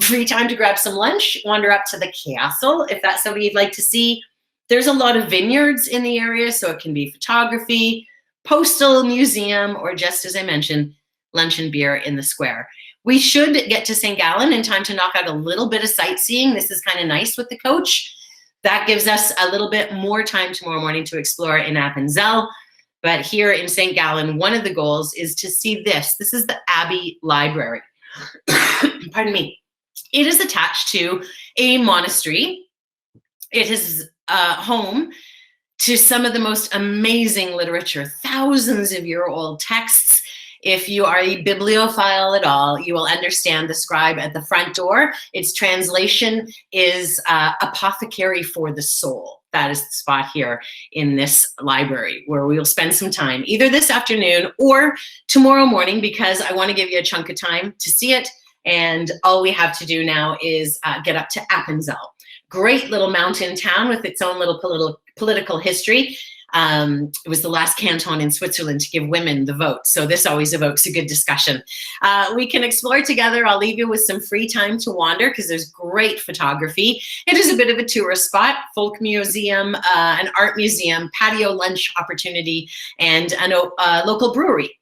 Free time to grab some lunch, wander up to the castle if that's something you'd like to see. There's a lot of vineyards in the area, so it can be photography, postal museum, or just as I mentioned, lunch and beer in the square. We should get to St. Gallen in time to knock out a little bit of sightseeing. This is kind of nice with the coach. That gives us a little bit more time tomorrow morning to explore in Appenzell. But here in St. Gallen, one of the goals is to see this. This is the Abbey Library. Pardon me. It is attached to a monastery. It is home to some of the most amazing literature, thousands of year-old texts. If you are a bibliophile at all, you will understand the scribe at the front door. Its translation is apothecary for the soul. That is the spot here in this library where we will spend some time, either this afternoon or tomorrow morning, because I want to give you a chunk of time to see it. And all we have to do now is get up to Appenzell. Great little mountain town with its own little political history. It was the last canton in Switzerland to give women the vote. So this always evokes a good discussion. We can explore together. I'll leave you with some free time to wander because there's great photography. It is a bit of a tourist spot, folk museum, an art museum, patio lunch opportunity, and a local brewery.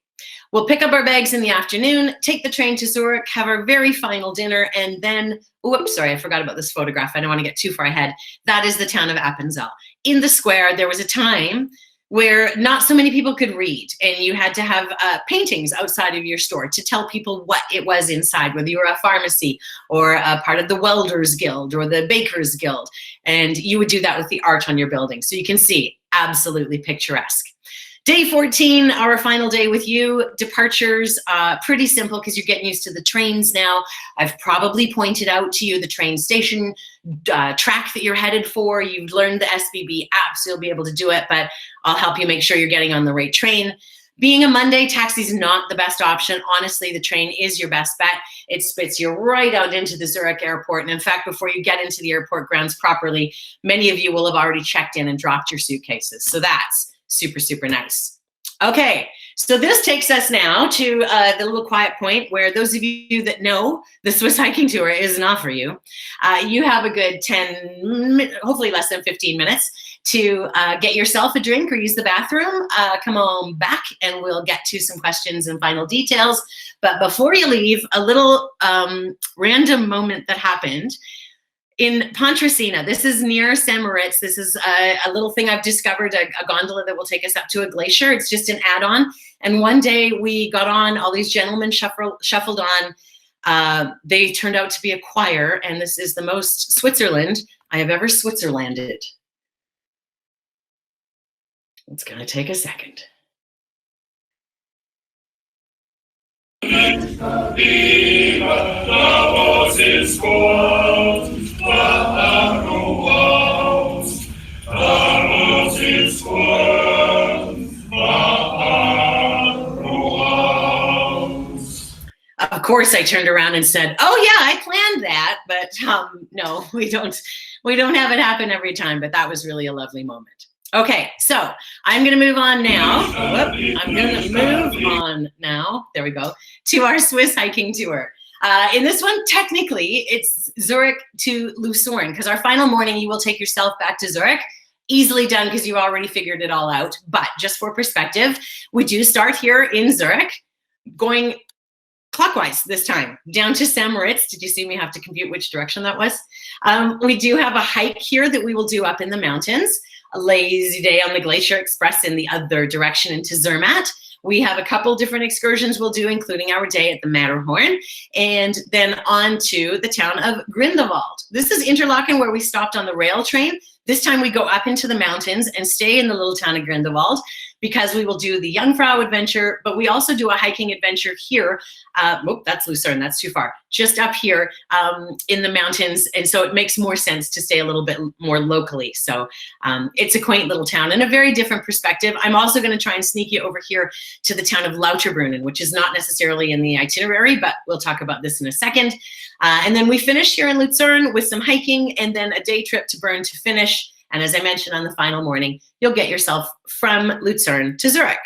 We'll pick up our bags in the afternoon, take the train to Zurich, have our very final dinner, and then, oops, sorry, I forgot about this photograph. I don't want to get too far ahead. That is the town of Appenzell. In the square, there was a time where not so many people could read, and you had to have paintings outside of your store to tell people what it was inside, whether you were a pharmacy or a part of the Welders Guild or the Bakers Guild, and you would do that with the art on your building. So you can see, absolutely picturesque. Day 14, our final day with you. Departures, pretty simple because you're getting used to the trains now. I've probably pointed out to you the train station track that you're headed for. You've learned the SBB app, so you'll be able to do it, but I'll help you make sure you're getting on the right train. Being a Monday, taxi's not the best option. Honestly, the train is your best bet. It spits you right out into the Zurich airport. And in fact, before you get into the airport grounds properly, many of you will have already checked in and dropped your suitcases. So that's super, super nice. Okay, so this takes us now to the little quiet point where those of you that know the Swiss hiking tour is not for you. You have a good 10, hopefully less than 15 minutes to get yourself a drink or use the bathroom. Come on back and we'll get to some questions and final details. But before you leave, a little random moment that happened. In Pontresina, this is near St Moritz. This is a little thing I've discovered, a gondola that will take us up to a glacier. It's just an add-on. And one day we got on, all these gentlemen shuffled on. They turned out to be a choir, and this is the most Switzerland I have ever Switzerlanded. It's gonna take a second. Of course, I turned around and said, "Oh yeah, I planned that," but no, we don't have it happen every time. But that was really a lovely moment. Okay, so I'm going to move on now. I'm going to move on now. There we go, to our Swiss hiking tour. In this one, technically, it's Zurich to Lucerne, because our final morning, you will take yourself back to Zurich. Easily done because you've already figured it all out. But just for perspective, we do start here in Zurich, going clockwise this time, down to St Moritz. Did you see me have to compute which direction that was? We do have a hike here that we will do up in the mountains. A lazy day on the Glacier Express in the other direction into Zermatt. We have a couple different excursions we'll do, including our day at the Matterhorn, and then on to the town of Grindelwald. This is Interlaken, where we stopped on the rail train. This time we go up into the mountains and stay in the little town of Grindelwald, because we will do the Jungfraujoch Adventure, but we also do a hiking adventure here. That's Lucerne, that's too far. Just up here in the mountains, and so it makes more sense to stay a little bit more locally. So it's a quaint little town and a very different perspective. I'm also gonna try and sneak you over here to the town of Lauterbrunnen, which is not necessarily in the itinerary, but we'll talk about this in a second. And then we finish here in Lucerne with some hiking and then a day trip to Bern to finish. And as I mentioned on the final morning, you'll get yourself from Lucerne to Zurich.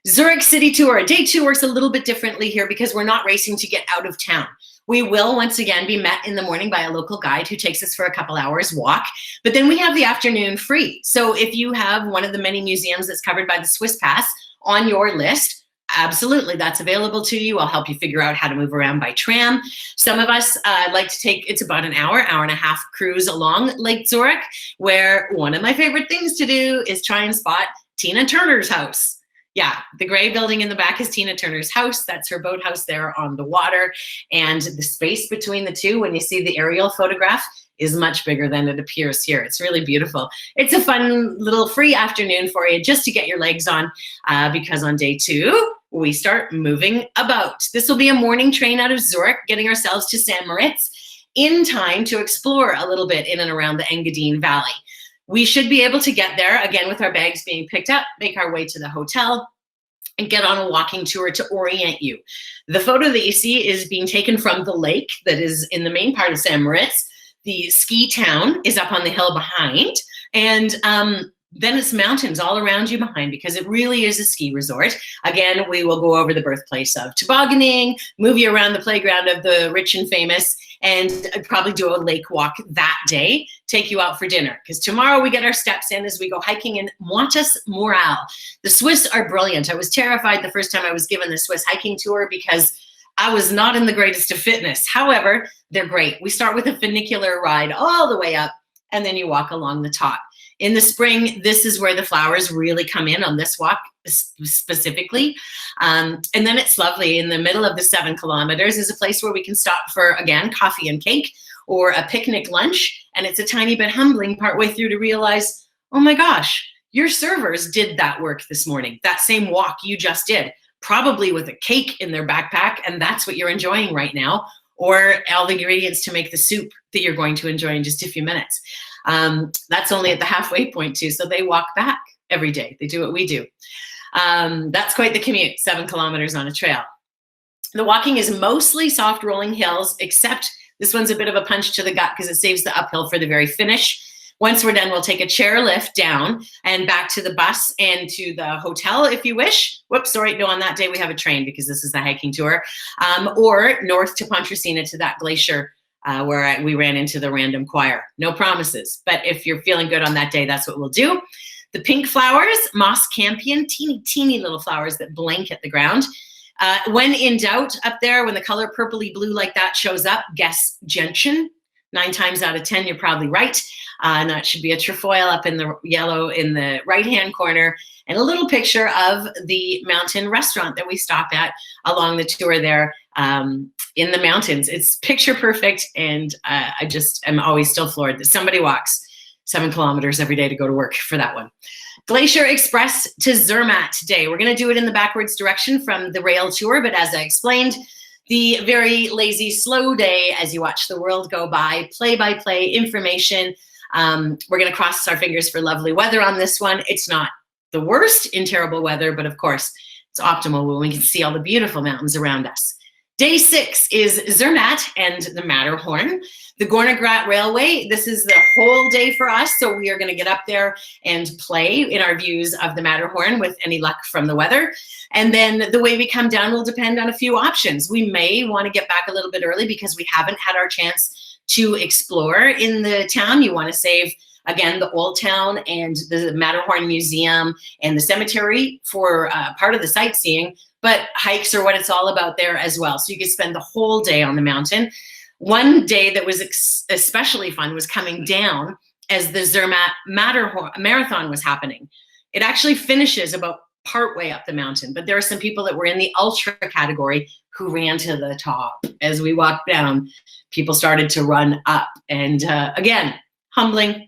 Zurich City Tour. Day 2 works a little bit differently here because we're not racing to get out of town. We will once again be met in the morning by a local guide who takes us for a couple hours walk, but then we have the afternoon free. So if you have one of the many museums that's covered by the Swiss Pass on your list, Absolutely, that's available to you. I'll help you figure out how to move around by tram. Some of us like to take, it's about an hour and a half cruise along Lake Zurich, where one of my favorite things to do is try and spot Tina Turner's house. Yeah, the gray building in the back is Tina Turner's house. That's her boathouse there on the water. And the space between the two, when you see the aerial photograph, is much bigger than it appears here. It's really beautiful. It's a fun little free afternoon for you just to get your legs on, because on day 2, we start moving about. This will be a morning train out of Zurich, getting ourselves to St Moritz in time to explore a little bit in and around the Engadine Valley. We should be able to get there, again, with our bags being picked up, make our way to the hotel, and get on a walking tour to orient you. The photo that you see is being taken from the lake that is in the main part of St Moritz. The ski town is up on the hill behind, and then it's mountains all around you behind, because it really is a ski resort. Again, we will go over the birthplace of tobogganing, move you around the playground of the rich and famous, and probably do a lake walk that day, take you out for dinner. Because tomorrow we get our steps in as we go hiking in Muottas, Muragl. The Swiss are brilliant. I was terrified the first time I was given the Swiss hiking tour because I was not in the greatest of fitness. However, they're great. We start with a funicular ride all the way up, and then you walk along the top. In the spring, this is where the flowers really come in on this walk specifically. And then it's lovely. In the middle of the 7 kilometers is a place where we can stop for, again, coffee and cake or a picnic lunch. And it's a tiny bit humbling partway through to realize, oh my gosh, your servers did that work this morning. That same walk you just did, probably with a cake in their backpack, and that's what you're enjoying right now, or all the ingredients to make the soup that you're going to enjoy in just a few minutes. That's only at the halfway point too, so they walk back every day. They do what we do. That's quite the commute, 7 kilometers on a trail. The walking is mostly soft rolling hills, except this one's a bit of a punch to the gut because it saves the uphill for the very finish. Once we're done, we'll take a chair lift down and back to the bus and to the hotel if you wish. Whoops, sorry, no, on that day we have a train because this is the hiking tour. Or north to Pontresina to that glacier where we ran into the random choir. No promises, but if you're feeling good on that day, that's what we'll do. The pink flowers, moss campion, teeny little flowers that blanket the ground. When in doubt up there, when the color purpley blue like that shows up, guess gentian. 9 times out of 10, you're probably right. And that should be a trefoil up in the yellow in the right-hand corner, and a little picture of the mountain restaurant that we stop at along the tour there in the mountains. It's picture perfect, and I just am always still floored that somebody walks 7 kilometers every day to go to work for that one. Glacier Express to Zermatt today. We're going to do it in the backwards direction from the rail tour, but as I explained, the very lazy, slow day as you watch the world go by, play-by-play information. We're going to cross our fingers for lovely weather on this one. It's not the worst in terrible weather, but of course, it's optimal when we can see all the beautiful mountains around us. Day 6 is Zermatt and the Matterhorn. The Gornergrat Railway, this is the whole day for us, so we are going to get up there and play in our views of the Matterhorn with any luck from the weather. And then the way we come down will depend on a few options. We may want to get back a little bit early because we haven't had our chance to explore in the town. You want to save, again, the Old Town and the Matterhorn Museum and the cemetery for part of the sightseeing, but hikes are what it's all about there as well. So you could spend the whole day on the mountain. One day that was especially fun was coming down as the Zermatt Marathon was happening. It actually finishes about partway up the mountain, but there are some people that were in the ultra category who ran to the top. As we walked down, people started to run up, and again, humbling.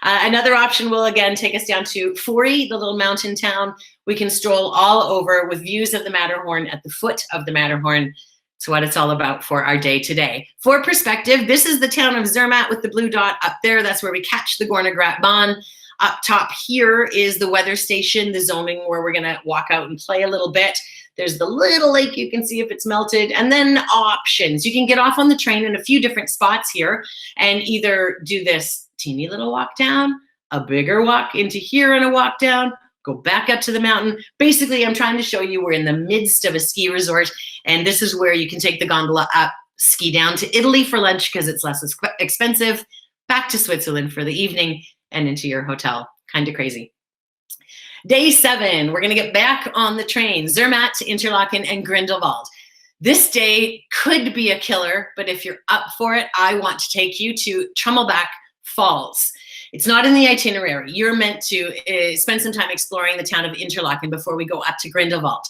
Another option will again take us down to Furi, the little mountain town. We can stroll all over with views of the Matterhorn at the foot of the Matterhorn. It's what it's all about for our day today. For perspective, this is the town of Zermatt with the blue dot up there. That's where we catch the Gornergrat Bahn. Up top here is the weather station, the zoning where we're gonna walk out and play a little bit. There's the little lake, you can see if it's melted, and then options. You can get off on the train in a few different spots here and either do this teeny little walk down, a bigger walk into here and a walk down, go back up to the mountain. Basically, I'm trying to show you we're in the midst of a ski resort, and this is where you can take the gondola up, ski down to Italy for lunch because it's less expensive, back to Switzerland for the evening, and into your hotel. Kind of crazy. Day 7, we're going to get back on the train, Zermatt, Interlaken, and Grindelwald. This day could be a killer, but if you're up for it, I want to take you to Trummelbach Falls. It's not in the itinerary. You're meant to spend some time exploring the town of Interlaken before we go up to Grindelwald.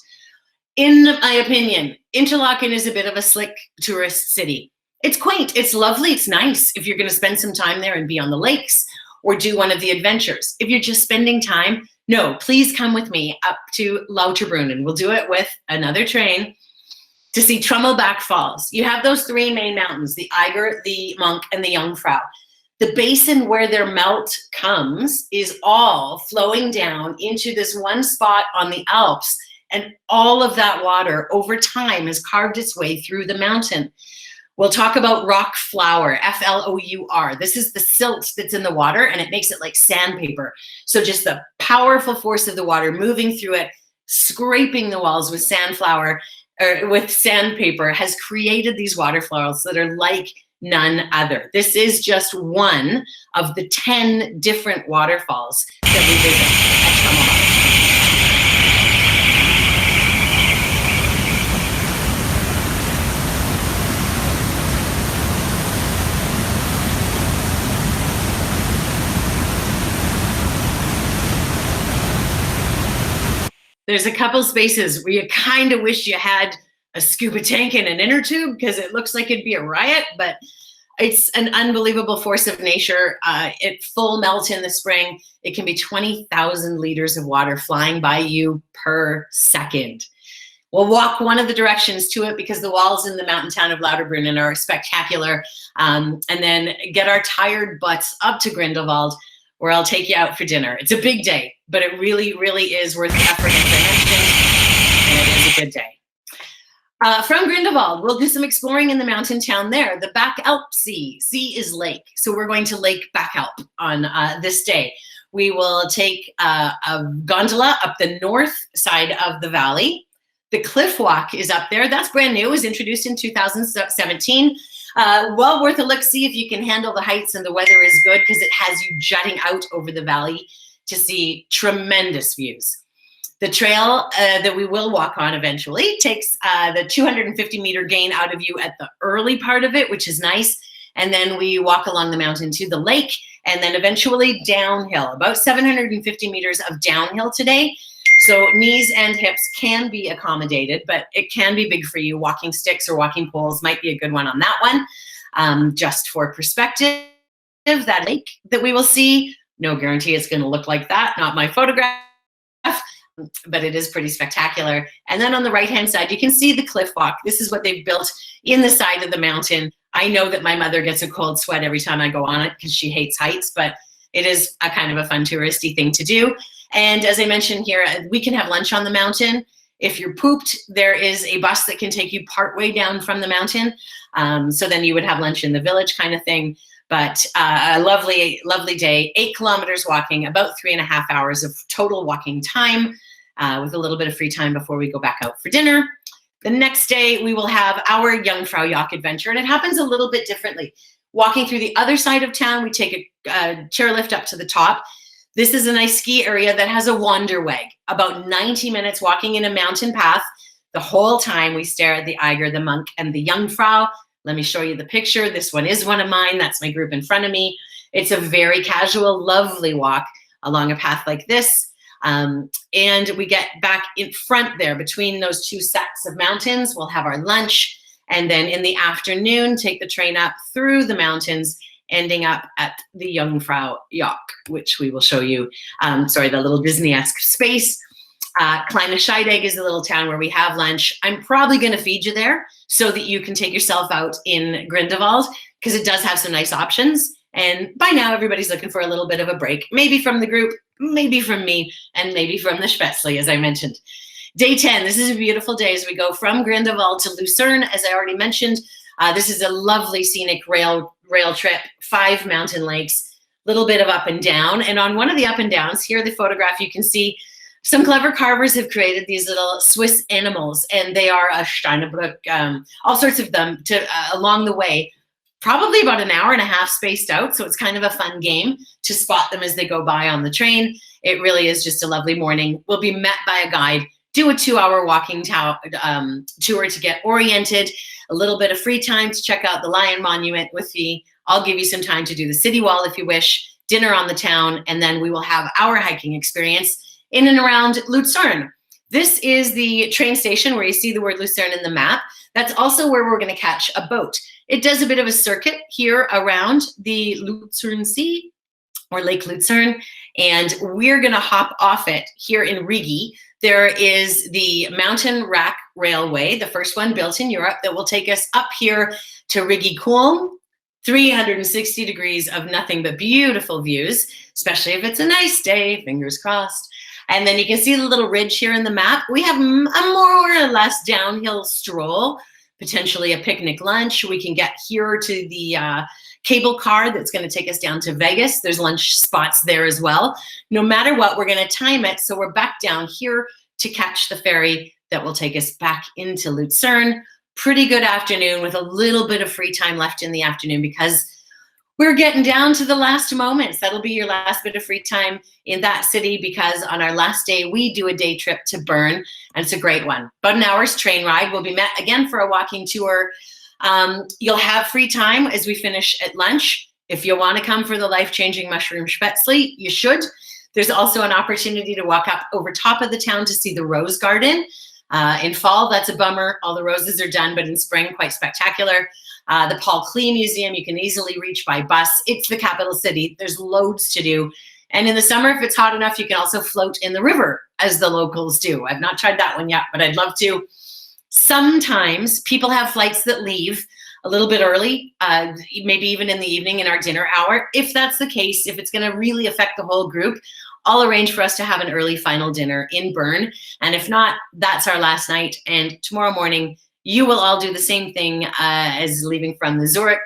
In my opinion, Interlaken is a bit of a slick tourist city. It's quaint, it's lovely, it's nice if you're going to spend some time there and be on the lakes or do one of the adventures. If you're just spending time, no, please come with me up to Lauterbrunnen, and we'll do it with another train to see Trummelbach Falls. You have those 3 main mountains, the Eiger, the Monk, and the Jungfrau. The basin where their melt comes is all flowing down into this one spot on the Alps, and all of that water over time has carved its way through the mountain. We'll talk about rock flour, F-L-O-U-R. This is the silt that's in the water, and it makes it like sandpaper. So just the powerful force of the water moving through it, scraping the walls with with sandpaper has created these waterfalls that are like none other. This is just one of the 10 different waterfalls that we visit at Trummelbach. There's a couple spaces where you kind of wish you had a scuba tank and an inner tube because it looks like it'd be a riot, but it's an unbelievable force of nature. At full melt in the spring, it can be 20,000 liters of water flying by you per second. We'll walk one of the directions to it because the walls in the mountain town of Lauterbrunnen are spectacular, and then get our tired butts up to Grindelwald, where I'll take you out for dinner. It's a big day, but it really, really is worth the effort, as I mentioned, and it is a good day. From Grindelwald, we'll do some exploring in the mountain town there, the Bachalpsee. Sea is lake, so we're going to Lake Bachalp on this day. We will take a gondola up the north side of the valley. The cliff walk is up there. That's brand new. It was introduced in 2017. Well worth a look, see if you can handle the heights and the weather is good because it has you jutting out over the valley to see tremendous views. The trail that we will walk on eventually takes the 250-meter gain out of you at the early part of it, which is nice. And then we walk along the mountain to the lake and then eventually downhill, about 750 meters of downhill today. So knees and hips can be accommodated, but it can be big for you. Walking sticks or walking poles might be a good one on that one. Just for perspective, that lake that we will see, no guarantee it's going to look like that, not my photograph, but it is pretty spectacular. And then on the right-hand side, you can see the cliff walk. This is what they've built in the side of the mountain. I know that my mother gets a cold sweat every time I go on it because she hates heights, but it is a kind of a fun touristy thing to do. And as I mentioned here, we can have lunch on the mountain. If you're pooped, there is a bus that can take you partway down from the mountain. So then you would have lunch in the village kind of thing. But a lovely, lovely day, 8 kilometers walking, about 3.5 hours of total walking time with a little bit of free time before we go back out for dinner. The next day, we will have our Jungfraujoch Adventure, and it happens a little bit differently. Walking through the other side of town, we take a chairlift up to the top. This is a nice ski area that has a wanderweg, about 90 minutes walking in a mountain path. The whole time we stare at the Eiger, the Monk, and the Jungfrau. Let me show you the picture. This one is one of mine. That's my group in front of me. It's a very casual, lovely walk along a path like this. And we get back in front there between those 2 sets of mountains. We'll have our lunch. And then in the afternoon, take the train up through the mountains, ending up at the Jungfraujoch, which we will show you, the little Disney-esque space. Kleine Scheidegg is a little town where we have lunch. I'm probably going to feed you there so that you can take yourself out in Grindelwald because it does have some nice options. And by now, everybody's looking for a little bit of a break, maybe from the group, maybe from me, and maybe from the Schwartzee, as I mentioned. Day 10, this is a beautiful day as we go from Grindelwald to Lucerne, as I already mentioned. This is a lovely scenic rail trip, 5 mountain lakes, little bit of up and down. And on one of the up and downs, here the photograph, you can see some clever carvers have created these little Swiss animals, and they are a Steinebruck, all sorts of them along the way. probably about an hour and a half spaced out. So it's kind of a fun game to spot them as they go by on the train. It really is just a lovely morning. We'll be met by a guide, do a 2-hour walking tour to get oriented, a little bit of free time to check out the Lion Monument with the, I'll give you some time to do the city wall if you wish, dinner on the town, and then we will have our hiking experience in and around Lucerne. This is the train station where you see the word Lucerne in the map. That's also where we're going to catch a boat. It does a bit of a circuit here around the Lucerne Sea or Lake Lucerne, and we're going to hop off it here in Rigi. There is the Mountain Rack Railway, the first one built in Europe, that will take us up here to Rigi Kulm, 360 degrees of nothing but beautiful views, especially if it's a nice day, fingers crossed. And then you can see the little ridge here in the map. We have a more or less downhill stroll, potentially a picnic lunch. We can get here to the cable car that's going to take us down to Vegas. There's lunch spots there as well. No matter what, we're going to time it so we're back down here to catch the ferry that will take us back into Lucerne. Pretty good afternoon with a little bit of free time left in the afternoon because we're getting down to the last moments. That'll be your last bit of free time in that city because on our last day, we do a day trip to Bern, and it's a great one. About an hour's train ride. We'll be met again for a walking tour. You'll have free time as we finish at lunch. If you want to come for the life-changing mushroom spätzle, you should. There's also an opportunity to walk up over top of the town to see the rose garden. In fall, that's a bummer. All the roses are done, but in spring, quite spectacular. The Paul Klee Museum, you can easily reach by bus. It's the capital city. There's loads to do. And in the summer, if it's hot enough, you can also float in the river, as the locals do. I've not tried that one yet, but I'd love to. Sometimes people have flights that leave a little bit early, maybe even in the evening in our dinner hour. If that's the case, if it's going to really affect the whole group, I'll arrange for us to have an early final dinner in Bern. And if not, that's our last night. And tomorrow morning, you will all do the same thing as leaving from the Zurich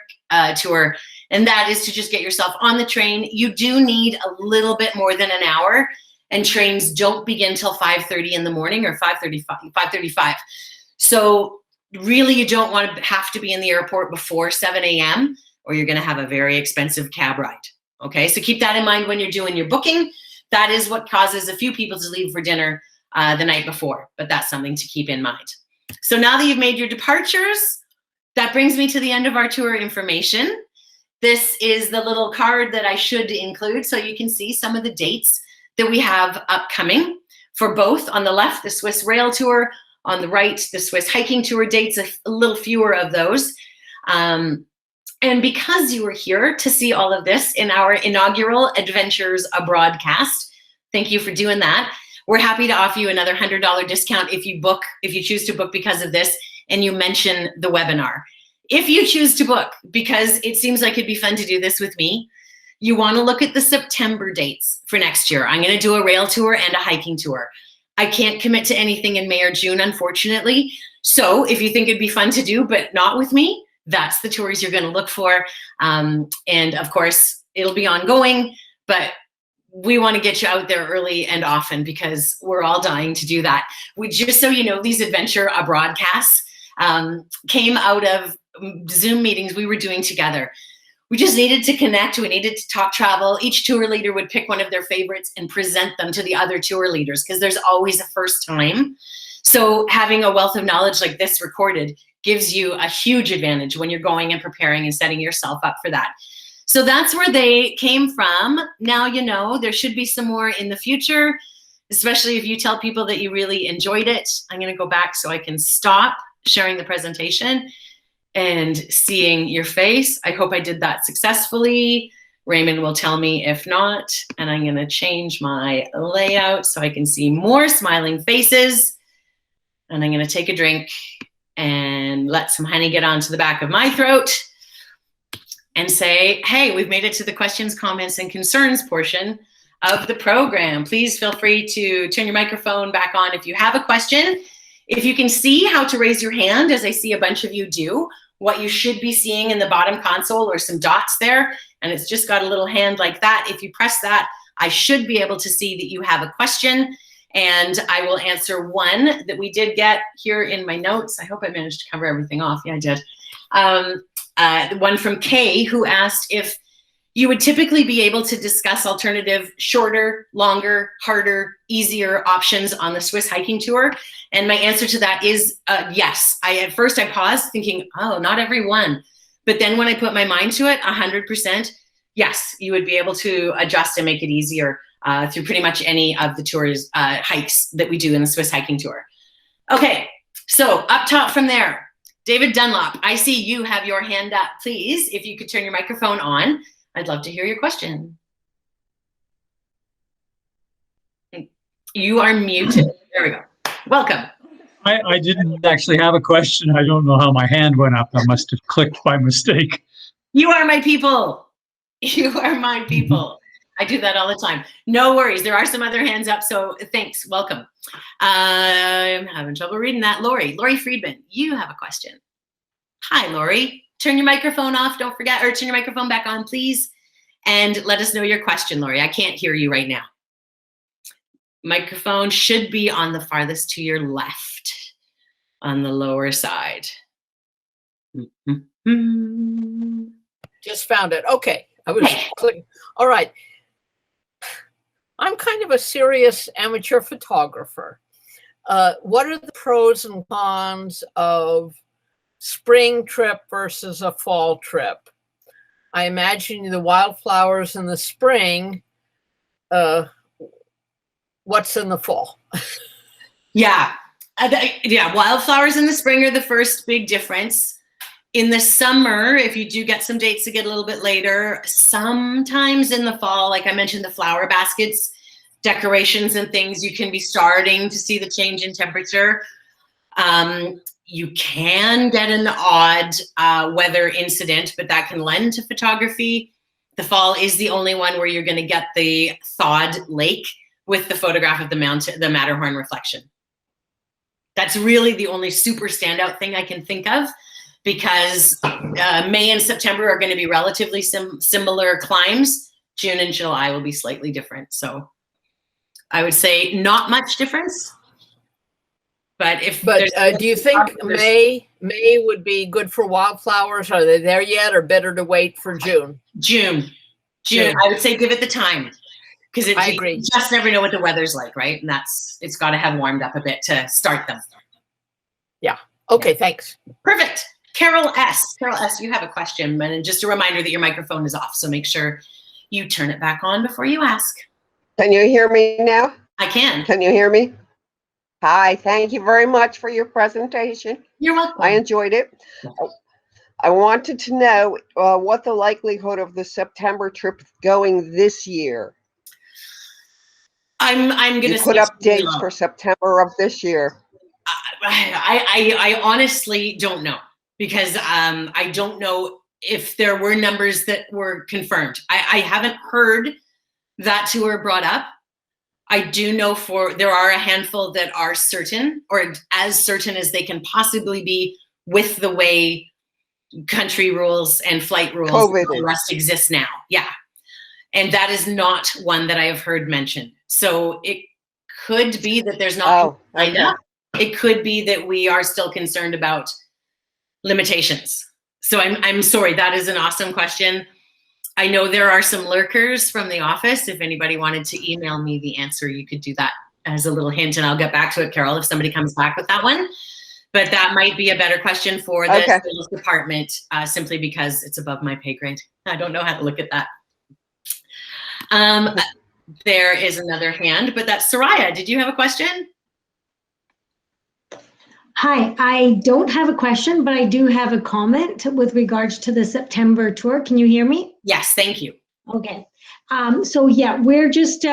tour. And that is to just get yourself on the train. You do need a little bit more than an hour. And trains don't begin till 5:30 in the morning or 5:35. So really, you don't want to have to be in the airport before 7 a.m. or you're going to have a very expensive cab ride. Okay, so keep that in mind when you're doing your booking. That is what causes a few people to leave for dinner the night before, but that's something to keep in mind. So now that you've made your departures, that brings me to the end of our tour information. This is the little card that I should include so you can see some of the dates that we have upcoming for both. On the left, the Swiss Rail Tour. On the right, the Swiss Hiking Tour dates, a little fewer of those. And because you were here to see all of this in our inaugural Adventures Abroad cast, thank you for doing that. We're happy to offer you another $100 discount if you choose to book because of this and you mention the webinar. If you choose to book because it seems like it'd be fun to do this with me, you want to look at the September dates for next year. I'm going to do a rail tour and a hiking tour. I can't commit to anything in May or June, unfortunately. So if you think it'd be fun to do, but not with me, that's the tours you're going to look for. And of course, it'll be ongoing, but we want to get you out there early and often because we're all dying to do that. We, just so you know, these Adventure broadcasts came out of Zoom meetings we were doing together. We just needed to connect. We needed to talk travel. Each tour leader would pick one of their favorites and present them to the other tour leaders because there's always a first time. So having a wealth of knowledge like this recorded gives you a huge advantage when you're going and preparing and setting yourself up for that. So that's where they came from. Now you know there should be some more in the future, especially if you tell people that you really enjoyed it. I'm going to go back so I can stop sharing the presentation and seeing your face. I hope I did that successfully. Raymond will tell me if not, and I'm going to change my layout so I can see more smiling faces. And I'm going to take a drink and let some honey get onto the back of my throat and say, hey, we've made it to the questions, comments, and concerns portion of the program. Please feel free to turn your microphone back on if you have a question. If you can see how to raise your hand, as I see a bunch of you do, what you should be seeing in the bottom console or some dots there, and it's just got a little hand like that. If you press that, I should be able to see that you have a question, and I will answer one that we did get here in my notes. I hope I managed to cover everything off. Yeah, I did. One from Kay, who asked if you would typically be able to discuss alternative shorter, longer, harder, easier options on the Swiss hiking tour. And my answer to that is yes. At first I paused thinking, oh, not every one. But then when I put my mind to it, 100%, yes, you would be able to adjust and make it easier through pretty much any of the tours, hikes that we do in the Swiss hiking tour. Okay, so up top from there, David Dunlop, I see you have your hand up. Please, if you could turn your microphone on, I'd love to hear your question. You are muted. There we go. Welcome. I didn't actually have a question. I don't know how my hand went up. I must have clicked by mistake. You are my people. You are my people. I do that all the time. No worries. There are some other hands up, so thanks. Welcome. I'm having trouble reading that. Lori Friedman, you have a question. Hi, Lori. Turn your microphone off. Don't forget, or turn your microphone back on, please. And let us know your question, Lori. I can't hear you right now. Microphone should be on the farthest to your left, on the lower side. Just found it. Okay. I was clicking. All right. I'm kind of a serious amateur photographer. What are the pros and cons of spring trip versus a fall trip? I imagine the wildflowers in the spring. What's in the fall? Yeah. Wildflowers in the spring are the first big difference. In the summer, if you do get some dates to get a little bit later, sometimes in the fall, like I mentioned, the flower baskets, decorations and things, you can be starting to see the change in temperature. You can get an odd weather incident, but that can lend to photography. The fall is the only one where you're going to get the thawed lake with the photograph of the mountain, the Matterhorn reflection. That's really the only super standout thing I can think of, because May and September are going to be relatively similar climbs. June and July will be slightly different. So I would say not much difference. But do you think May would be good for wildflowers? Are they there yet, or better to wait for June? June. I would say give it the time, because I agree. You just never know what the weather's like, right? And it's got to have warmed up a bit to start them. Yeah. Okay. Yeah. Thanks. Perfect. Carol S, you have a question, and just a reminder that your microphone is off, so make sure you turn it back on before you ask. Can you hear me now? I can. Can you hear me? Hi, thank you very much for your presentation. You're welcome. I enjoyed it. I wanted to know what the likelihood of the September trip going this year. I'm going to put up dates for September of this year. I honestly don't know, because I don't know if there were numbers that were confirmed. I haven't heard that tour brought up. I do know there are a handful that are certain, or as certain as they can possibly be, with the way country rules and flight rules and the rest exist now. Yeah. And that is not one that I have heard mentioned. So it could be that there's not lined up. It could be that we are still concerned about limitations. So I'm sorry, that is an awesome question. I know there are some lurkers from the office. If anybody wanted to email me the answer, you could do that as a little hint, and I'll get back to it, Carol, if somebody comes back with that one. But that might be a better question for the sales department, simply because it's above my pay grade. I don't know how to look at that. There is another hand, but that's Soraya. Did you have a question? Hi, I don't have a question, but I do have a comment with regards to the September tour. Can you hear me? Yes, thank you. Okay. So yeah, we're just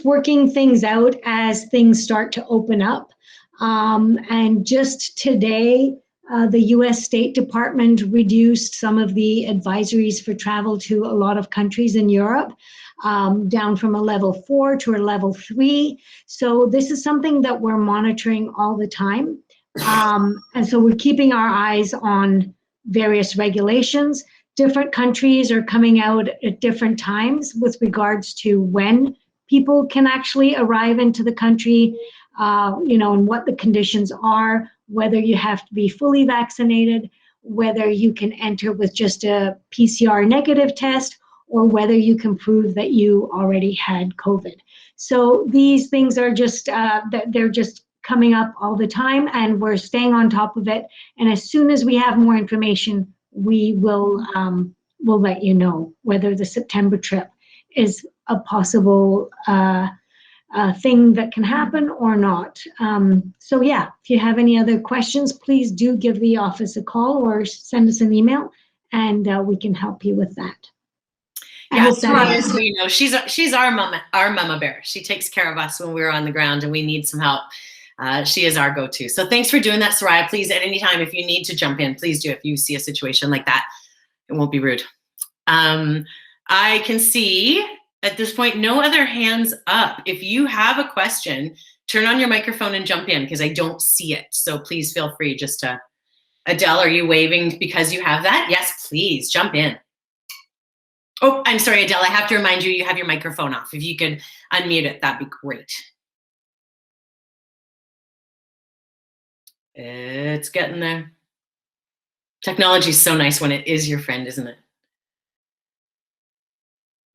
working things out as things start to open up. And just today, the U.S. State Department reduced some of the advisories for travel to a lot of countries in Europe, down from a level 4 to a level 3. So this is something that we're monitoring all the time. And so we're keeping our eyes on various regulations. Different countries are coming out at different times with regards to when people can actually arrive into the country, and what the conditions are, whether you have to be fully vaccinated whether you can enter with just a PCR negative test or whether you can prove that you already had COVID. So these things are just, they're just coming up all the time, and we're staying on top of it. And as soon as we have more information, we will we'll let you know whether the September trip is a possible thing that can happen or not. So yeah, if you have any other questions, please do give the office a call or send us an email, and we can help you with that. Yeah, so you know, she's our mama bear. She takes care of us when we're on the ground and we need some help. She is our go-to. So thanks for doing that, Soraya. Please, at any time, if you need to jump in, please do. If you see a situation like that, it won't be rude. I can see at this point no other hands up. If you have a question, turn on your microphone and jump in, because I don't see it. So please feel free just to. Adele, are you waving because you have that? Yes, please jump in. Oh, I'm sorry, Adele. I have to remind you, you have your microphone off. If you could unmute it, that'd be great. It's getting there. Technology is so nice when it is your friend, isn't it?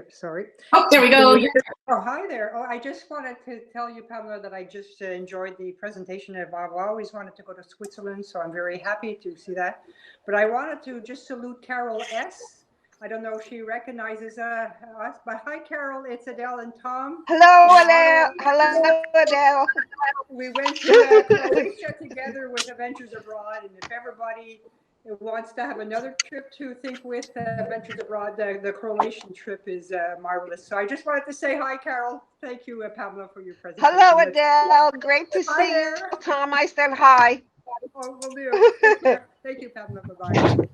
Sorry. Oh, there we go. Oh, hi there. Oh, I just wanted to tell you, Pamela, that I just enjoyed the presentation. I've always wanted to go to Switzerland, so I'm very happy to see that. But I wanted to just salute Carol S. I don't know if she recognizes us, but hi, Carol. It's Adele and Tom. Hello, Adele. Hello, Adele. We went to Croatia together with Adventures Abroad, and if everybody wants to have another trip to think with Adventures Abroad, the Croatian trip is marvelous. So I just wanted to say hi, Carol. Thank you, Pamela, for your presentation. Hello, Adele. Great to see you. Tom, I said hi. Oh, will do. Thank you, Pamela. Bye-bye.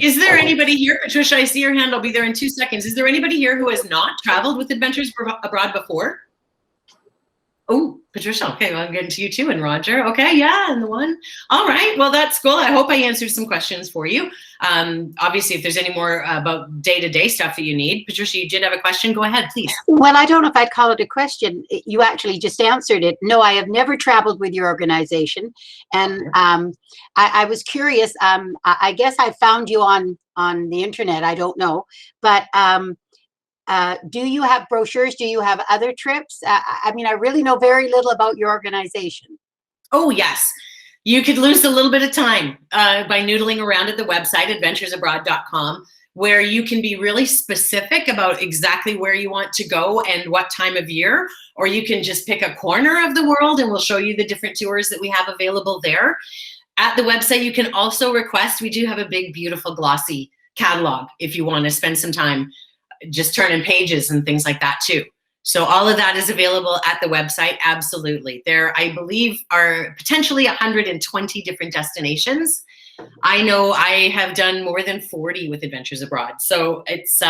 Is there anybody here, Patricia, I see your hand, I'll be there in 2 seconds. Is there anybody here who has not traveled with Adventures Abroad before? Oh, Patricia, okay, well, I'm getting to you too, and Roger. Okay, yeah, and the one. All right, well, that's cool. I hope I answered some questions for you. Obviously, if there's any more about day-to-day stuff that you need. Patricia, you did have a question? Go ahead, please. Well, I don't know if I'd call it a question. You actually just answered it. No, I have never traveled with your organization. And I was curious. I guess I found you on the internet. I don't know. But do you have brochures? Do you have other trips? I mean, I really know very little about your organization. Oh, yes. You could lose a little bit of time by noodling around at the website, adventuresabroad.com, where you can be really specific about exactly where you want to go and what time of year, or you can just pick a corner of the world and we'll show you the different tours that we have available there. At the website, you can also request, we do have a big, beautiful, glossy catalog if you want to spend some time just turning pages and things like that too. So all of that is available at the website, absolutely. There, I believe, are potentially 120 different destinations. I know I have done more than 40 with Adventures Abroad. So it's,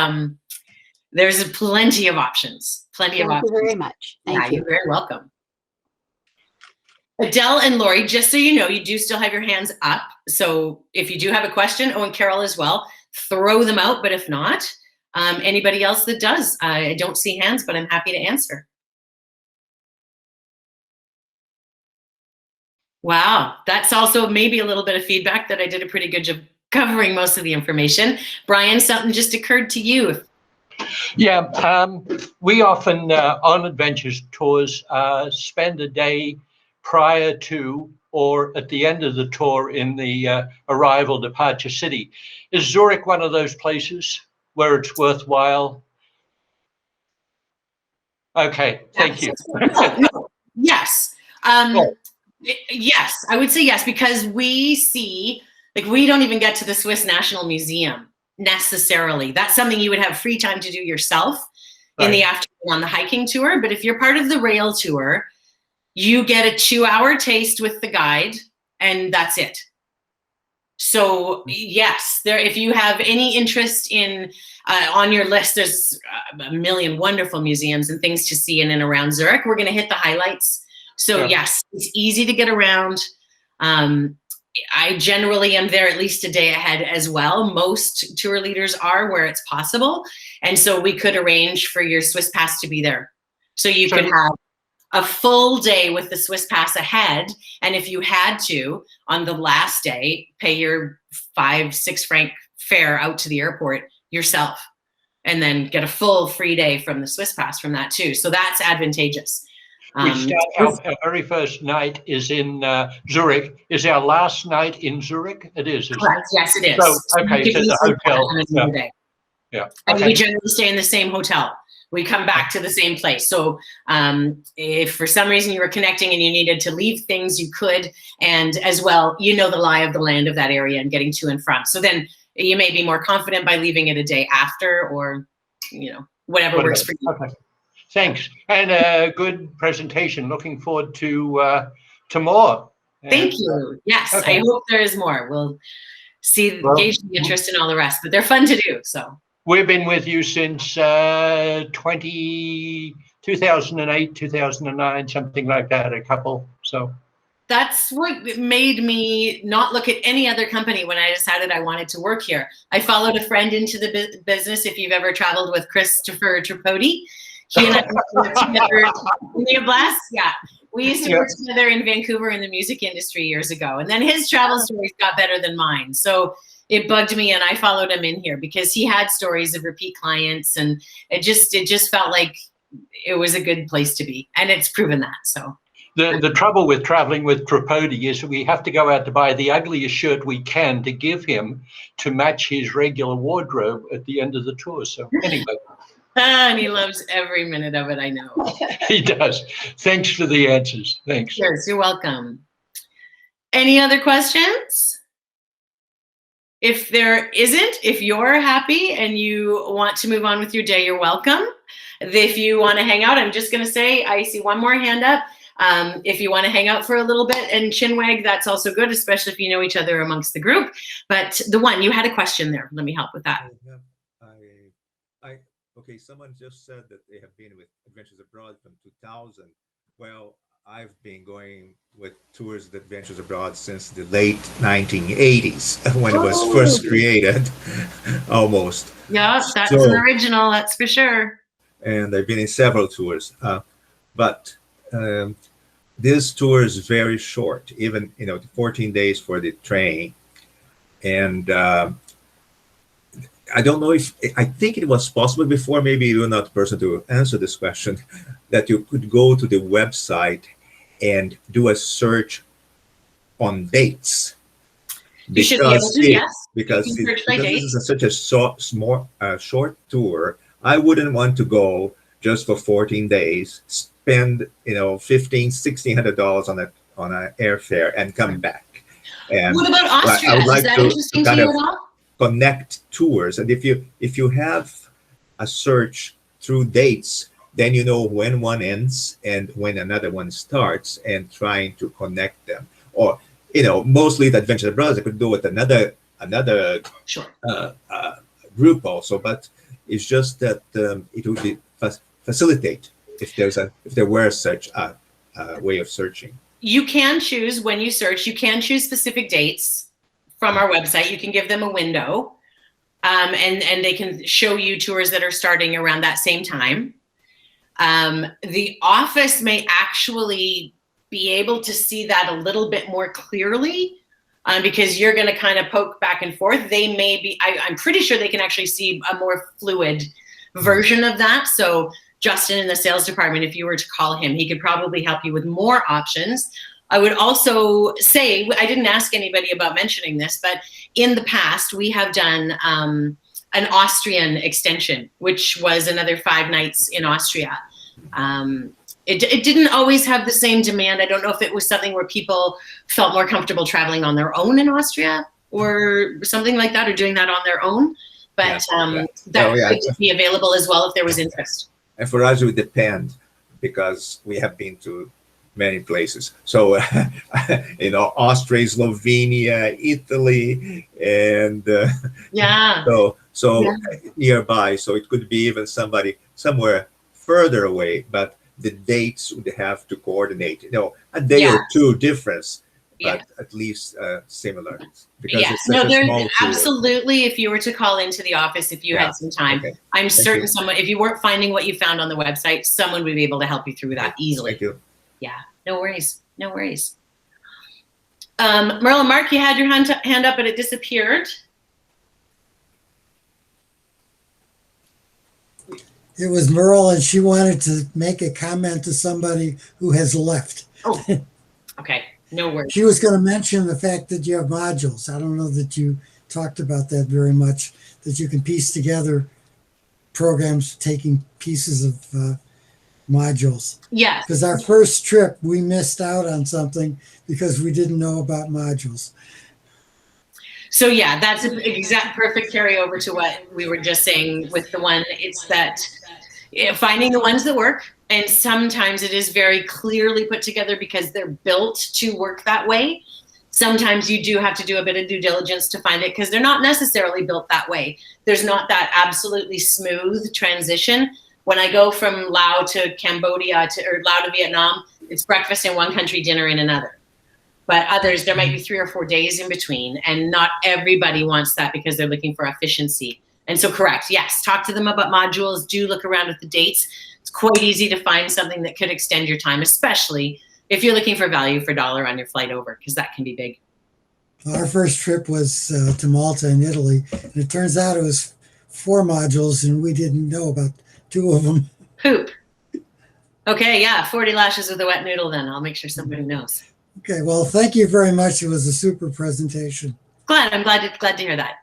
there's plenty of options, plenty of options. Thank you very much. Thank you. You're very welcome. Adele and Lori, just so you know, you do still have your hands up. So if you do have a question, oh, and Carol as well, throw them out, but if not, anybody else that does, I don't see hands, but I'm happy to answer. Wow, that's also maybe a little bit of feedback that I did a pretty good job covering most of the information. Brian, something just occurred to you. Yeah, we often on adventures tours spend a day prior to or at the end of the tour in the arrival departure city. Is Zurich one of those places where it's worthwhile? Okay, thank you. Yes. Yes, I would say yes, because we see, like, we don't even get to the Swiss National Museum necessarily. That's something you would have free time to do yourself in the afternoon on the hiking tour. But if you're part of the rail tour, you get a 2-hour taste with the guide, and that's it. So yes, there. If you have any interest in on your list, there's a million wonderful museums and things to see in and around Zurich. We're going to hit the highlights. So yes, it's easy to get around. I generally am there at least a day ahead as well. Most tour leaders are where it's possible, and so we could arrange for your Swiss pass to be there, so you could have a full day with the Swiss pass ahead. And if you had to, on the last day, pay your 5-6 franc fare out to the airport yourself, and then get a full free day from the Swiss pass from that too. So that's advantageous. We start out, our very first night is in Zurich. Is our last night in Zurich? It is, isn't Correct. it? Yes, it is. So, okay, so the hotel. Yeah. Yeah. And Okay. we generally stay in the same hotel. We come back to the same place. So if for some reason you were connecting and you needed to leave things, you could. And as well, you know the lie of the land of that area and getting to and from. So then you may be more confident by leaving it a day after, or, you know, whatever works for you. Okay. Thanks. And a good presentation. Looking forward to more. Thank you. Yes, Okay. I hope there is more. We'll see, Well, gauge the interest in all the rest, but they're fun to do. So we've been with you since 2008, 2009, something like that, a couple. So that's what made me not look at any other company when I decided I wanted to work here. I followed a friend into the business. If you've ever traveled with Christopher Tripodi, he and I worked together in the Blast. Yeah. We used to work together in Vancouver in the music industry years ago. And then his travel stories got better than mine. So it bugged me, and I followed him in here because he had stories of repeat clients, and it just felt like it was a good place to be. And it's proven that. So the trouble with traveling with Tripodi is we have to go out to buy the ugliest shirt we can to give him to match his regular wardrobe at the end of the tour. So anyway. And he loves every minute of it, I know. He does. Thanks for the answers. Thanks. Yes, you're welcome. Any other questions? If there isn't, if you're happy and you want to move on with your day, you're welcome. If you want to hang out, I'm just going to say, I see one more hand up. If you want to hang out for a little bit and chinwag, that's also good, especially if you know each other amongst the group. But the one, you had a question there. Let me help with that. Okay, someone just said that they have been with Adventures Abroad from 2000. Well, I've been going with Tours of Adventures Abroad since the late 1980s, when it was first created, almost. Yeah, that's an original, that's for sure. And I've been in several tours, but this tour is very short, even, 14 days for the train. And I don't know I think it was possible before, maybe you're not the person to answer this question, that you could go to the website and do a search on dates. You should be able to, yes. Because this is such a short tour, I wouldn't want to go just for 14 days, spend, $1,500-$1,600 on an airfare and come back. And what about Austria? I would like is that to interesting to you at all? Connect tours, and if you have a search through dates, then you know when one ends and when another one starts, and trying to connect them. Or mostly the Adventure Abroad I could do with another sure. Group also, but it's just that it would be facilitate if there were such a way of searching. You can choose when you search. You can choose specific dates from our website. You can give them a window, and they can show you tours that are starting around that same time. The office may actually be able to see that a little bit more clearly, because you're going to kind of poke back and forth. They may be, I'm pretty sure they can actually see a more fluid version of that. So Justin in the sales department, if you were to call him, he could probably help you with more options. I would also say, I didn't ask anybody about mentioning this, but in the past, we have done an Austrian extension, which was another 5 nights in Austria. It didn't always have the same demand. I don't know if it was something where people felt more comfortable traveling on their own in Austria or something like that, or doing that on their own. But that could be available as well if there was interest. And for us, it would depend, because we have been to many places. So, Austria, Slovenia, Italy, and nearby. So it could be even somebody somewhere further away, but the dates would have to coordinate. A day or two difference Yeah. but at least similar. Because Yeah, it's such no, a there's small tour. absolutely, if you were to call into the office, if you Yeah, had some time, okay. I'm certain you. someone, if you weren't finding what you found on the website, someone would be able to help you through that easily. Thank you. Yeah, no worries, no worries. Merle and Mark, you had your hand up, but it disappeared. It was Merle, and she wanted to make a comment to somebody who has left. Oh, okay, no worries. She was going to mention the fact that you have modules. I don't know that you talked about that very much, that you can piece together programs taking pieces of modules. Yeah. Because our first trip, we missed out on something because we didn't know about modules. So yeah, that's an exact perfect carryover to what we were just saying with the one. It's that finding the ones that work, and sometimes it is very clearly put together because they're built to work that way. Sometimes you do have to do a bit of due diligence to find it because they're not necessarily built that way. There's not that absolutely smooth transition. When I go from Laos to Cambodia or Laos to Vietnam, it's breakfast in one country, dinner in another. But others, there might be 3 or 4 days in between, and not everybody wants that because they're looking for efficiency. And so correct, yes, talk to them about modules, do look around at the dates. It's quite easy to find something that could extend your time, especially if you're looking for value for dollar on your flight over, because that can be big. Our first trip was to Malta in Italy, and it turns out it was 4 modules, and we didn't know about 2 of them. Poop. Okay, yeah, 40 lashes with a wet noodle then. I'll make sure somebody knows. Okay, well, thank you very much. It was a super presentation. I'm glad to hear that.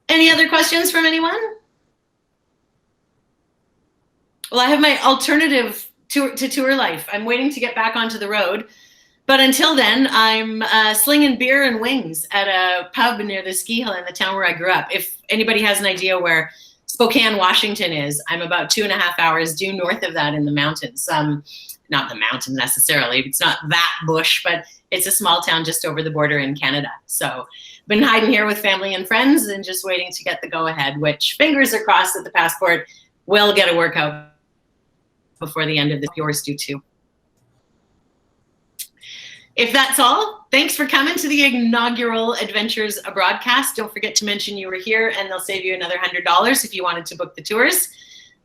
Any other questions from anyone? Well, I have my alternative to tour life. I'm waiting to get back onto the road. But until then, I'm slinging beer and wings at a pub near the ski hill in the town where I grew up. If anybody has an idea where Spokane, Washington is, I'm about 2.5 hours due north of that in the mountains. Not the mountain necessarily, it's not that bush, but it's a small town just over the border in Canada. So been hiding here with family and friends and just waiting to get the go ahead, which fingers are crossed that the passport will get a workout before the end of this. Yours do too. If that's all, thanks for coming to the inaugural Adventures Abroadcast. Don't forget to mention you were here and they'll save you another $100 if you wanted to book the tours.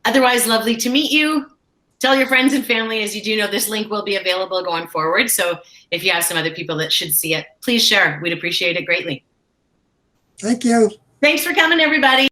Otherwise, lovely to meet you. Tell your friends and family, as you do know, this link will be available going forward. So if you have some other people that should see it, please share. We'd appreciate it greatly. Thank you. Thanks for coming, everybody.